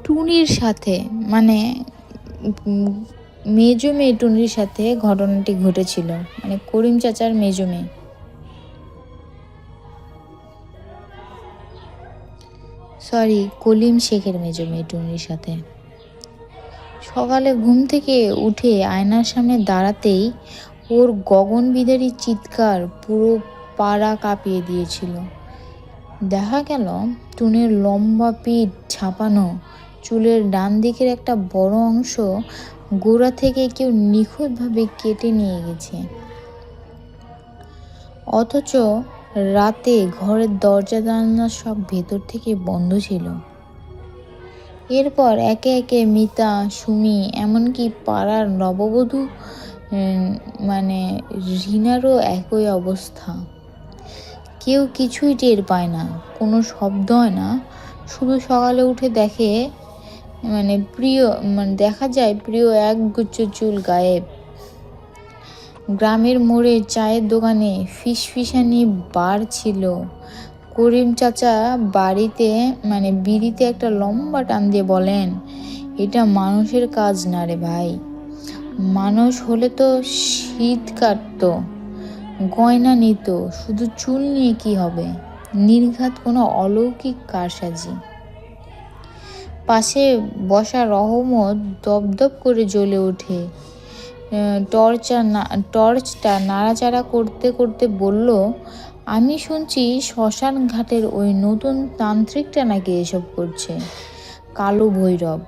টুনির সাথে, মেজো মেয়ে টুনির সাথে ঘটনাটি ঘটেছিল, করিম চাচার মেজো মেয়ে। কলিম শেখের মেজো মেয়ে টুনির সাথে। সকালে ঘুম থেকে উঠে আয়নার সামনে দাঁড়াতেই ওর গগনবিদারী চিৎকার পুরো পাড়া কাঁপিয়ে দিয়েছিল। দেখা গেল টুনির লম্বা পিঠ ছাপানো, চুলের ডান দিকের একটা বড় অংশ গোড়া থেকে কেউ নিখুঁতভাবে কেটে নিয়ে গেছে। অথচ রাতে ঘরের দরজা জানালা সব ভেতর থেকে বন্ধ ছিল। এরপর একে একে মিতা, সুমি, এমনকি পাড়ার নববধূ রিনারও একই অবস্থা। কেউ কিছুই টের পায় না, কোনো শব্দ হয় না। শুধু সকালে উঠে দেখা যায় প্রিয় একগুচ্ছ চুল গায়েব। গ্রামের মোড়ে চায়ের দোকানে ফিসফিসানি বার ছিল। করিম চাচা বিড়িতে একটা লম্বা টান দিয়ে বলেন, এটা মানুষের কাজ না রে ভাই। মানুষ হলে তো শীত কাটত, গয়না নিত, শুধু চুল নিয়ে কি হবে? নির্ঘাত কোনো অলৌকিক কারসাজি। পাশে বসা রহমত দপদপ করে জ্বলে ওঠে। টর্চটা নাড়াচাড়া করতে করতে বলল, আমি শুনছি শ্মশান ঘাটের ওই নতুন তান্ত্রিকটা নাকি এসব করছে, কালো ভৈরব।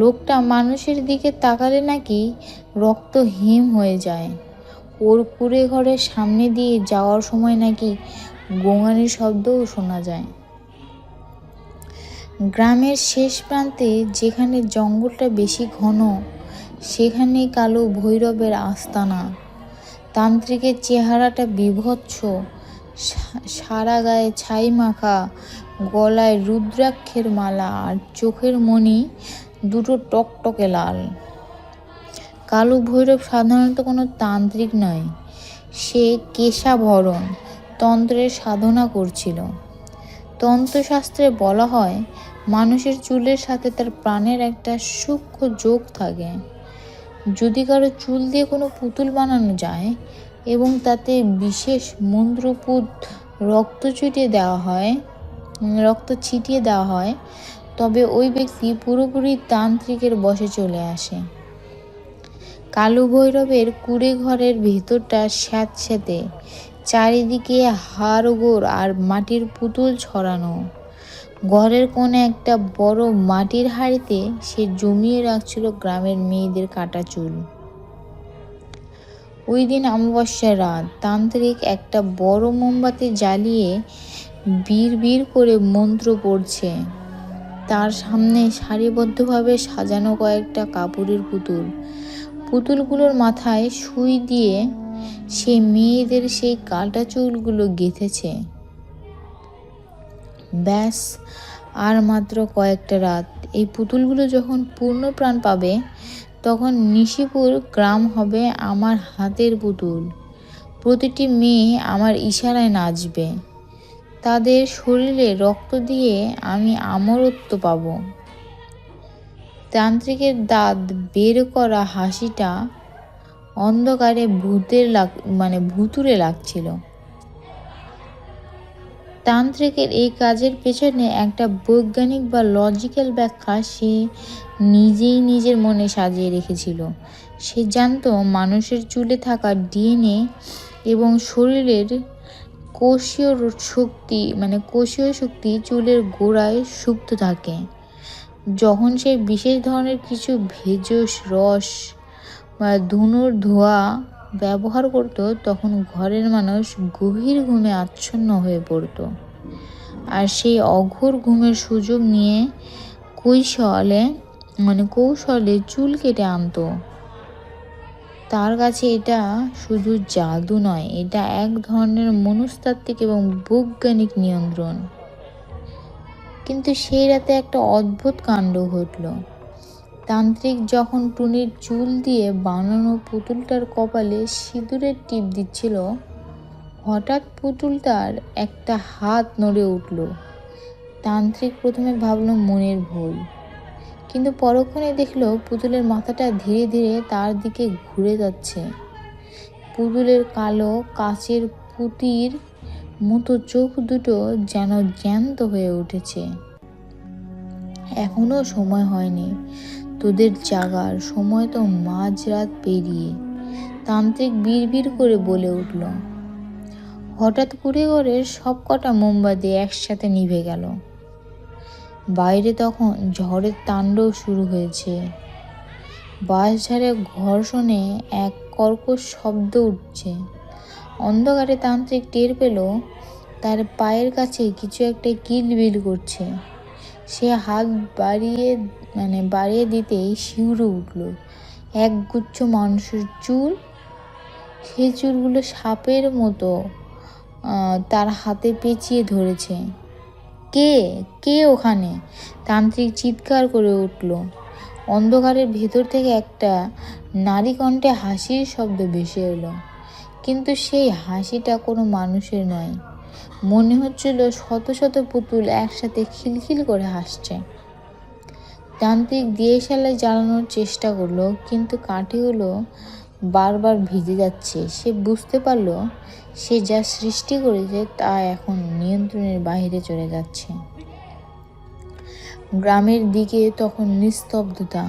লোকটা মানুষের দিকে তাকালে নাকি রক্ত হিম হয়ে যায়। ওর কুড়ে ঘরের সামনে দিয়ে যাওয়ার সময় নাকি গোঙানির শব্দও শোনা যায়। গ্রামের শেষ প্রান্তে যেখানে জঙ্গলটা বেশি ঘন, সেখানেই কালো ভৈরবের আস্তানা। তান্ত্রিকের চেহারাটা বিভৎস, সারা গায়ে ছাই মাখা, গলায় রুদ্রাক্ষের মালা আর চোখের মণি দুটো টকটকে লাল। কালো ভৈরব সাধারণত কোনো তান্ত্রিক নয়, সে কেশাভরণ তন্ত্রের সাধনা করছিল। তন্ত্রশাস্ত্রে বলা হয় মানুষের চুলের সাথে তার প্রাণের একটা সূক্ষ্ম যোগ থাকে। যদি কারো চুল দিয়ে কোনো পুতুল বানানো যায় এবং তাতে বিশেষ মন্ত্রপুত রক্ত ছিটিয়ে দেওয়া হয় তবে ওই ব্যক্তি পুরোপুরি তান্ত্রিকের বশে চলে আসে। কালু ভৈরবের কুড়ে ঘরের ভেতরটা স্যাঁতস্যাঁতে, চারিদিকে হাড়গোড় আর মাটির পুতুল ছড়ানো। ঘরের কোণে একটা বড় মাটির হাঁড়িতে সে জমিয়ে রাখছিল গ্রামের মেয়েদের কাটা চুল। ওই দিন অমাবস্যার রাত। তান্ত্রিক একটা বড় মোমবাতি জ্বালিয়ে বিড় করে মন্ত্র পড়ছে। তার সামনে সারিবদ্ধভাবে সাজানো কয়েকটা কাপড়ের পুতুলগুলোর মাথায় সুই দিয়ে সে মেয়েদের সেই কাটা চুলগুলো গেঁথেছে। ব্যাস, আর মাত্র কয়েকটা রাত। এই পুতুলগুলো যখন পূর্ণ প্রাণ পাবে তখন নিশিপুর গ্রাম হবে আমার হাতের পুতুল। প্রতিটি মেয়ে আমার ইশারায় নাচবে। তাদের শরীরে রক্ত দিয়ে আমি অমরত্ব পাব। তান্ত্রিকের দাঁত বের করা হাসিটা অন্ধকারে ভুতুড়ে লাগছিল। তান্ত্রিকের এই কাজের পেছনে একটা বৈজ্ঞানিক বা লজিক্যাল ব্যাখ্যা সে নিজেই নিজের মনে সাজিয়ে রেখেছিল। সে জানতো মানুষের চুলে থাকা ডিএনএ এবং শরীরের কোষীয় শক্তি চুলের গোড়ায় সুপ্ত থাকে। যখন সে বিশেষ ধরনের কিছু ভেষজ রস বা ধুনোর ধোঁয়া ব্যবহার করত তখন ঘরের মানুষ গভীর ঘুমে আচ্ছন্ন হয়ে পড়ত। আর সেই অঘোর ঘুমের সুযোগ নিয়ে কৌশলে চুল কেটে আনতো। তার কাছে এটা শুধু জাদু নয়, এটা এক ধরনের মনস্তাত্ত্বিক এবং বৈজ্ঞানিক নিয়ন্ত্রণ। কিন্তু সেই রাতে একটা অদ্ভুত কাণ্ড ঘটল। তান্ত্রিক যখন টুনির চুল দিয়ে বানানো পুতুলটার কপালে সিঁদুরের টিপ দিচ্ছিল, হঠাৎ পুতুলটার একটা হাত নড়ে উঠল। তান্ত্রিক প্রথমে ভাবল মনের ভুল, কিন্তু পরক্ষণে দেখলো পুতুলের মাথাটা ধীরে ধীরে তার দিকে ঘুরে যাচ্ছে। পুতুলের কালো কাচের পুঁতির মতো চোখ দুটো যেন জ্যান্ত হয়ে উঠেছে। এখনো সময় হয়নি তোদের জাগার, সময় তো মাঝরাত পেরিয়ে, তান্ত্রিক বিড় করে বলে উঠল। হঠাৎ কুড়ে ঘরের সব কটা মোমবাতি একসাথে নিভে গেল। বাইরে তখন ঝড়ের তাণ্ডব শুরু হয়েছে। বাঁশঝাড়ে ঘর্ষণে এক কর্কশ শব্দ উঠছে। অন্ধকারে তান্ত্রিক টের পেল তার পায়ের কাছে কিছু একটা কিলবিল করছে। সে হাত বাড়িয়ে দিতেই শিউরে উঠল একগুচ্ছ মানুষের চুল। সেই চুলগুলো সাপের মতো তার হাতে পেঁচিয়ে ধরেছে। কে ওখানে? তান্ত্রিক চিৎকার করে উঠল। অন্ধকারের ভেতর থেকে একটা নারী কণ্ঠে হাসির শব্দ ভেসে এলো, কিন্তু সেই হাসিটা কোনো মানুষের নয়। মনে হচ্ছিল শত শত পুতুল একসাথে খিলখিল করে হাসছে। তান্ত্রিক দিয়েশালায় জ্বালানোর চেষ্টা করলো, কিন্তু কাঠিগুলো বারবার ভিজে যাচ্ছে। সে বুঝতে পারল সে যা সৃষ্টি করেছে তা এখন নিয়ন্ত্রণের বাইরে চলে যাচ্ছে। গ্রামের দিকে তখন নিস্তব্ধতা,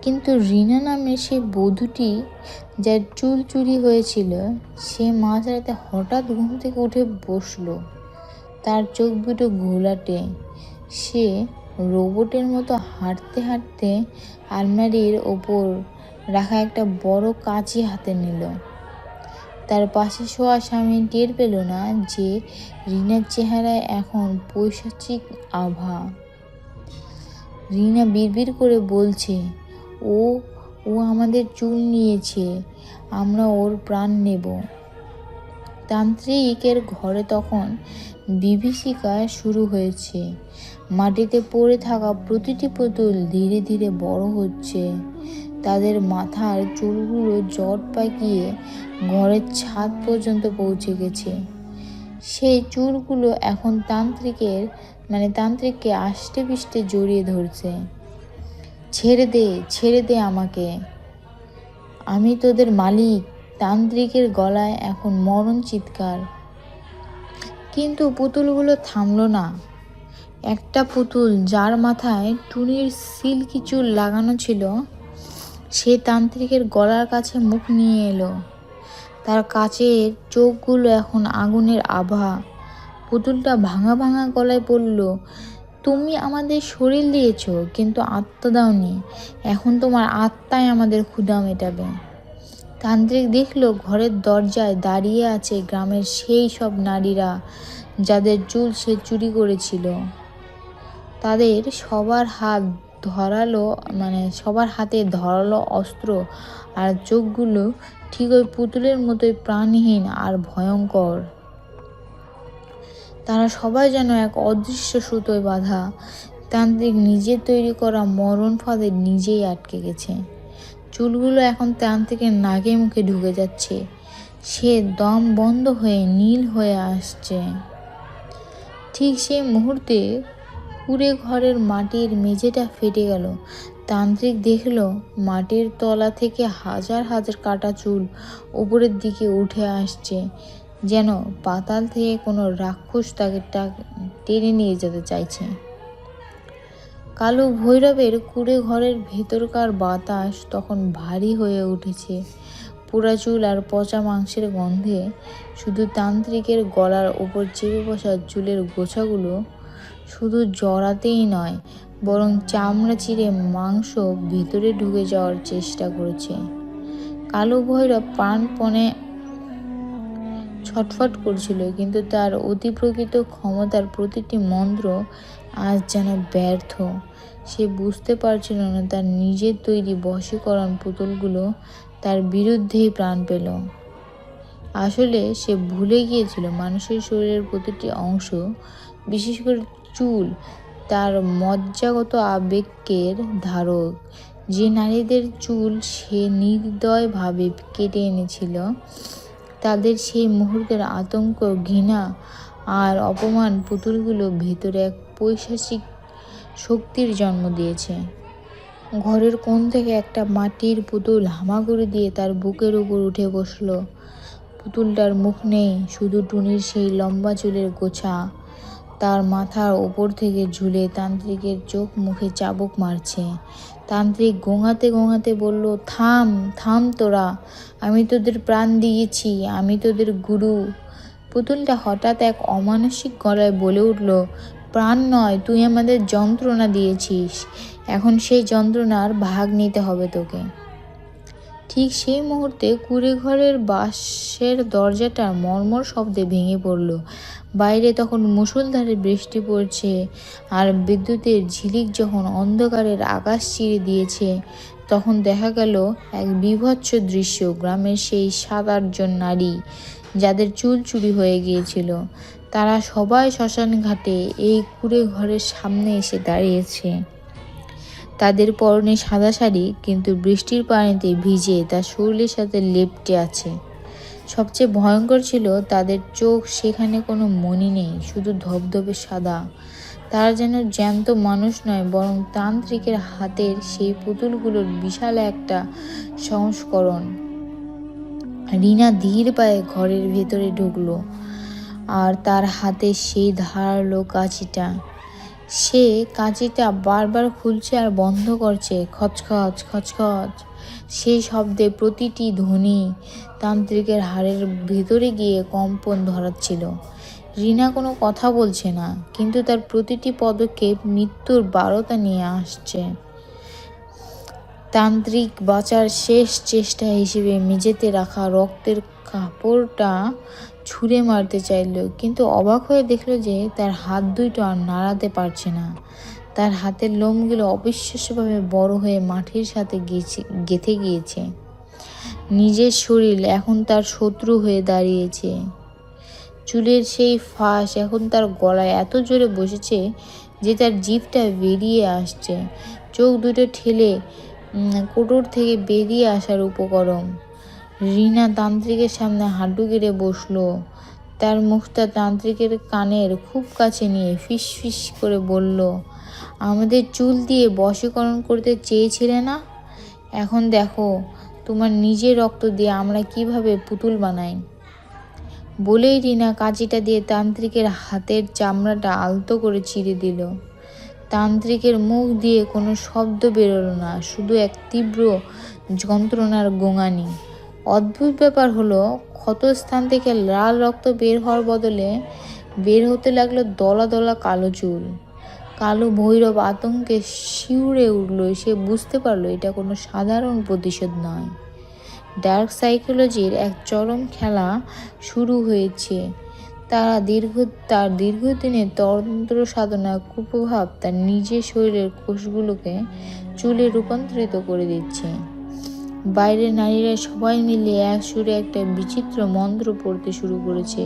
কিন্তু রিনা নামে সে বধূটি যার চুল চুরি হয়েছিল সে মাঝরাতে হঠাৎ ঘুম থেকে উঠে বসলো। তার চোখ দুটো ঘোলাটে। সে রোবটের মতো হাঁটতে হাঁটতে আলমারির ওপর রাখা একটা বড় কাঁচি হাতে নিল। তার পাশে শোয়া স্বামী টের পেল না যে রিনার চেহারায় এখন পৈশাচিক আভা। রিনা বিড়বিড় করে বলছে, ও আমাদের চুল নিয়েছে, আমরা ওর প্রাণ নেব। তান্ত্রিকের ঘরে তখন বিভীষিকা শুরু হয়েছে। মাটিতে পড়ে থাকা প্রতিটি পুতুল ধীরে ধীরে বড় হচ্ছে, তাদের মাথার চুলগুলো জট পাকিয়ে ঘরের ছাদ পর্যন্ত পৌঁছে গেছে। সেই চুলগুলো এখন তান্ত্রিককে আষ্টে পিষ্টে জড়িয়ে ধরছে। ছেড়ে দে আমাকে, আমি তোদের মালিক। তান্ত্রিকের গলায় এখন মরণ চিৎকার। কিন্তু পুতুলগুলো থামলো না। একটা পুতুল, যার মাথায় টুনির সিল্কি চুল লাগানো ছিল, সে তান্ত্রিকের গলার কাছে মুখ নিয়ে এলো। তার কাচের চোখগুলো এখন আগুনের আভা। পুতুলটা ভাঙা ভাঙা গলায় বলল, তুমি আমাদের শরীর দিয়েছ, কিন্তু আত্মা দাওনি। এখন তোমার আত্মাই আমাদের ক্ষুধা মেটাবে। তান্ত্রিক দেখল ঘরের দরজায় দাঁড়িয়ে আছে গ্রামের সেই সব নারীরা যাদের চুল সে চুরি করেছিল। তাদের সবার হাতে ধরালো অস্ত্র, আর চোখগুলো ঠিক ওই পুতুলের মতোই প্রাণহীন আর ভয়ঙ্কর। তারা সবাই যেন এক অদৃশ্য সুতোয় বাঁধা। তান্ত্রিক নিজের তৈরি করা মরণ ফাঁদে নিজেই আটকে গেছে। চুলগুলো এখন তান্ত্রিকের নাকে মুখে ঢুকে যাচ্ছে। সে দম বন্ধ হয়ে নীল হয়ে আসছে। ঠিক সেই মুহূর্তে কুঁড়ে ঘরের মাটির মেঝেটা ফেটে গেল। তান্ত্রিক দেখল মাটির তলা থেকে হাজার হাজার কাটা চুল উপরের দিকে উঠে আসছে, যেন পাতাল থেকে কোনো রাক্ষস তাকে টেনে নিয়ে যেতে চাইছে। কালো ভৈরবের কুঁড়ে ঘরের ভেতরকার বাতাস তখন ভারী হয়ে উঠেছে। পোড়া চুল আর পচা মাংসের গন্ধে শুধু তান্ত্রিকের গলার ওপর চেপে বসা চুলের গোছাগুলো শুধু জড়াতেই নয়, বরং চামড়া চিরে মাংস ভেতরে ঢুকে যাওয়ার চেষ্টা করেছে। কালো ভৈরব প্রাণপণে ছটফট করছিল, কিন্তু তার অতিপ্রকৃত ক্ষমতার প্রতিটি মন্ত্র আজ যেন ব্যর্থ। সে বুঝতে পারছিল না তার নিজের তৈরি বশীকরণ পুতুলগুলো তার বিরুদ্ধেই প্রাণ পেল। আসলে সে ভুলে গিয়েছিল মানুষের শরীরের প্রতিটি অংশ, বিশেষ করে চুল, তার মজ্জাগত আবেগের ধারক। যে নারীদের চুল সে নির্দয়ভাবে কেটে এনেছিল, তাদের সেই মুহূর্তের আতঙ্ক, ঘৃণা আর অপমান পুতুলগুলো ভেতরে এক পৈশাচিক শক্তির জন্ম দিয়েছে। ঘরের কোণ থেকে একটা মাটির পুতুল হামাগুড়ি দিয়ে তার বুকের উপর উঠে বসলো। পুতুলটার মুখ নেই, শুধু টুনির সেই লম্বা চুলের গোছা তার মাথার ওপর থেকে ঝুলে তান্ত্রিকের চোখ মুখে চাবুক মারছে। তান্ত্রিক গোঙাতে গোঙাতে বলল, থাম তোরা, আমি তোদের প্রাণ দিয়েছি, আমি তোদের গুরু। পুতুলটা হঠাৎ এক অমানসিক গলায় বলে উঠল, প্রাণ নয়, তুই আমাদের যন্ত্রণা দিয়েছিস, এখন সেই যন্ত্রণার ভাগ নিতে হবে তোকে। ঠিক সেই মুহূর্তে কুঁড়ে ঘরের বাঁশের দরজাটা মর্মর শব্দে ভেঙে পড়ল। বাইরে তখন মুষলধারে বৃষ্টি পড়ছে, আর বিদ্যুতের ঝিলিক যখন অন্ধকারের আকাশ চিরে দিয়েছে, তখন দেখা গেল এক বীভৎস দৃশ্য। গ্রামের সেই 7-8 জন নারী যাদের চুল চুরি হয়ে গিয়েছিল, তারা সবাই শ্মশান ঘাটে এই কুঁড়ে ঘরের সামনে এসে দাঁড়িয়েছে। তাদের পরনে সাদা শাড়ি, কিন্তু বৃষ্টির পানিতে ভিজে তা শরীরের সাথে লেপ্টে আছে। সবচেয়ে ভয়ঙ্কর ছিল তাদের চোখ, সেখানে কোনো মণি নেই, শুধু ধবধবে সাদা। তারা যেন জ্যান্ত মানুষ নয়, বরং তান্ত্রিকের হাতের সেই পুতুলগুলোর বিশাল একটা সংস্করণ। রিনা ধীর পায়ে ঘরের ভেতরে ঢুকলো, আর তার হাতে সেই ধারালো কাঁচিটা। সে কাঁচিটা বারবার খুলছে আর বন্ধ করছে, খচখচ খচখচ। সেই শব্দে প্রতিটি ধ্বনি তান্ত্রিকের হাড়ের ভেতরে গিয়ে কম্পন ধরাচ্ছিল। রিনা কোনো কথা বলছে না, কিন্তু তার প্রতিটি পদক্ষেপ মৃত্যুর বারতা নিয়ে আসছে। তান্ত্রিক বাঁচার শেষ চেষ্টা হিসেবে মেঝেতে রাখা রক্তের কাপড়টা ছুঁড়ে মারতে চাইল, কিন্তু অবাক হয়ে দেখল যে তার হাত দুটো আর নাড়াতে পারছে না। তার হাতের লোমগুলো অবিশ্বাস্যভাবে বড় হয়ে মাটির সাথে গেঁথে গিয়েছে। নিজের শরীর এখন তার শত্রু হয়ে দাঁড়িয়েছে। চুলের সেই ফাঁস এখন তার গলায় এত জোরে বসেছে যে তার জিভটা বেরিয়ে আসছে। চোখ দুটো ঠেলে কোটর থেকে বেরিয়ে আসার উপকরণ। রিনা তান্ত্রিকের সামনে হাঁটু গেড়ে বসলো। তার মুখটা তান্ত্রিকের কানের খুব কাছে নিয়ে ফিস ফিস করে বলল, আমাদের চুল দিয়ে বশীকরণ করতে চেয়েছিলে না? এখন দেখো তোমার নিজের রক্ত দিয়ে আমরা কিভাবে পুতুল বানাই। বলেই রিনা কাঁচিটা দিয়ে তান্ত্রিকের হাতের চামড়াটা আলতো করে চিরে দিল। তান্ত্রিকের মুখ দিয়ে কোনো শব্দ বেরোলো না, শুধু এক তীব্র যন্ত্রণার গোঙানি। অদ্ভুত ব্যাপার হলো, ক্ষতস্থান থেকে লাল রক্ত বের হওয়ার বদলে বের হতে লাগলো দলা দলা কালো চুল। কালো ভৈরব আতঙ্কে শিউরে উঠল। সে বুঝতে পারলো এটা কোনো সাধারণ প্রতিশোধ নয়, ডার্ক সাইকোলজির এক চরম খেলা শুরু হয়েছে। তার দীর্ঘদিনের তন্ত্র সাধনার কুপ্রভাব তার নিজের শরীরের কোষগুলোকে চুলে রূপান্তরিত করে দিচ্ছে। বাইরের নারীরা সবাই মিলে এক সুরে একটা বিচিত্র মন্ত্র পড়তে শুরু করেছে।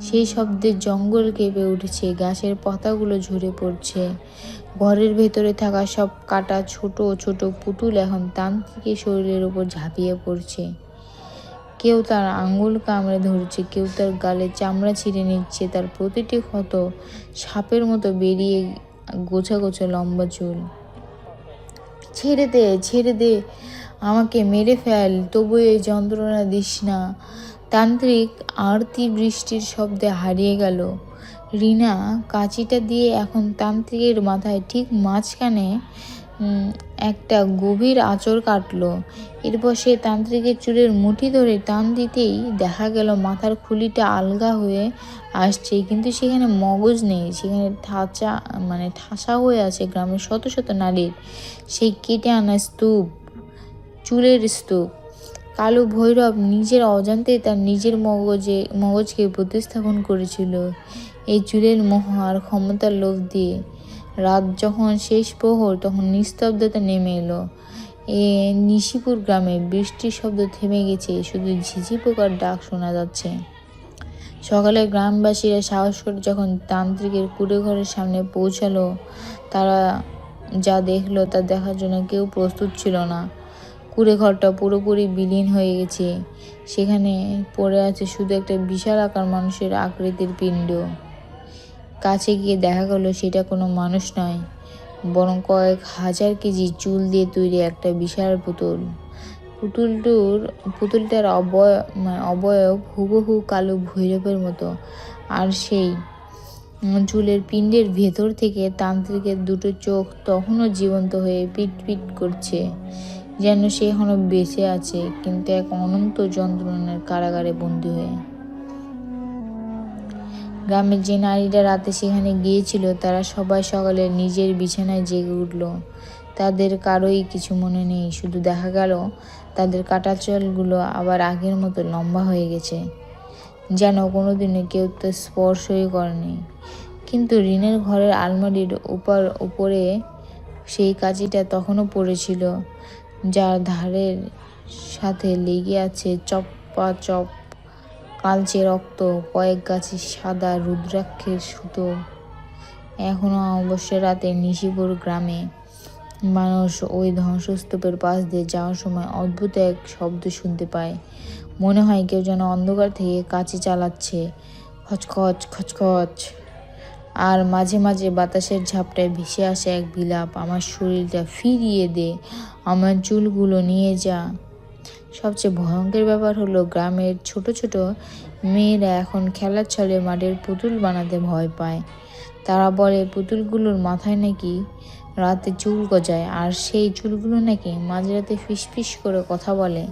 সেই শব্দে জঙ্গল কেঁপে উঠেছে, গাছের পাতাগুলো ঝরে পড়ছে। ঘরের ভেতরে থাকা সব কাটা ছোট ছোট পুতুল এখন তান্ত্রিকের শরীরের উপর ঝাঁপিয়ে পড়ছে। কেউ তার আঙুল কামড়ে ধরছে, কেউ তার গালে চামড়া ছিঁড়ে নিচ্ছে। তার প্রতিটি ক্ষত সাপের মতো বেরিয়ে গোছা গোছা লম্বা চুল। ছেড়ে দে, ছেড়ে দে, আমাকে মেরে ফেল, তবু এই যন্ত্রণা দিস না। তান্ত্রিক আরতি বৃষ্টির শব্দে হারিয়ে গেল। রিনা কাঁচিটা দিয়ে এখন তান্ত্রিকের মাথায় ঠিক মাঝখানে একটা গভীর আঁচড় কাটলো। এরপর সে তান্ত্রিকের চুলের মুঠি ধরে টান দিতেই দেখা গেল মাথার খুলিটা আলগা হয়ে আসছে, কিন্তু সেখানে মগজ নেই। সেখানে ঠাসা হয়ে আছে গ্রামের শত শত নারীর সেই কেটে আনা স্তূপ, চুলের স্তূপ। কালো ভৈরব নিজের অজান্তেই তার নিজের মগজকে প্রতিস্থাপন করেছিল এই চুলের মোহ আর ক্ষমতার লোভ দিয়ে। রাত যখন শেষ প্রহর, তখন নিস্তব্ধতা নেমে এলো। নিশিপুর গ্রামে বৃষ্টির শব্দ থেমে গেছে, শুধু ঝিঝি পোকার ডাক শোনা যাচ্ছে। সকালে গ্রামবাসীরা সাহস করে যখন তান্ত্রিকের কুঁড়ে ঘরের সামনে পৌঁছালো, তারা যা দেখলো তা দেখার জন্য কেউ প্রস্তুত ছিল না। কুঁড়ে ঘরটা পুরোপুরি বিলীন হয়ে গেছে। সেখানে পড়ে আছে শুধু একটা বিশাল আকার মানুষের আকৃতির পিণ্ড। কাছে গিয়ে দেখা গেল সেটা কোনো মানুষ নয়, বরং কয়েক হাজার কেজি চুল দিয়ে তৈরি একটা বিশাল পুতুল। পুতুলটার অবয়ব হুবহু কালো ভৈরবের মতো, আর সেই চুলের পিণ্ডের ভেতর থেকে তান্ত্রিকের দুটো চোখ তখনও জীবন্ত হয়ে পিট পিট করছে, যেন সে এখনো বেঁচে আছে, কিন্তু এক অনন্ত যন্ত্রণার কারাগারে বন্দী হয়ে। গ্রামের যে নারীরা রাতে সেখানে গিয়েছিল, তারা সবাই সকালে নিজের বিছানায় জেগে উঠল। তাদের কারোই কিছু মনে নেই, শুধু দেখা গেল তাদের কাটা চুলগুলো আবার আগের মতো লম্বা হয়ে গেছে, যেন কোনোদিনও কেউ তো স্পর্শই করেনি। কিন্তু রিনের ঘরের আলমারির উপরে সেই কাঁচিটা তখনও পড়েছিল, যার ধারের সাথে লেগে আছে চপ্পা চপ কালচে রক্ত, কয়েক গাছি সাদা রুদ্রাক্ষের সুতো। এখনো অবশ্যই রাতে নিশিপুর গ্রামে মানুষ ওই ধ্বংসস্তূপের পাশ দিয়ে যাওয়ার সময় অদ্ভুত এক শব্দ শুনতে পায়। মনে হয় কেউ যেন অন্ধকার থেকে কাঁচি চালাচ্ছে, খচখচ খচখচ। আর মাঝে মাঝে বাতাসের ঝাপটায় ভেসে আসে এক বিলাপ, আমার শরীরটা ফিরিয়ে দে, আমার চুলগুলো নিয়ে যা। সবচেয়ে ভয়ঙ্কর ব্যাপার হলো, গ্রামের ছোট ছোট মেয়েরা এখন খেলার ছলে মাটির পুতুল বানাতে ভয় পায়। তারা বলে পুতুলগুলোর মাথায় নাকি রাতে চুল গজায়, আর সেই চুলগুলো নাকি মাঝরাতে ফিসফিস করে কথা বলে।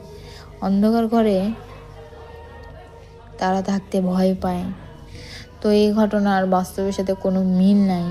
অন্ধকার ঘরে তারা থাকতে ভয় পায়। তো এই ঘটনার বাস্তবের সাথে কোনো মিল নাই।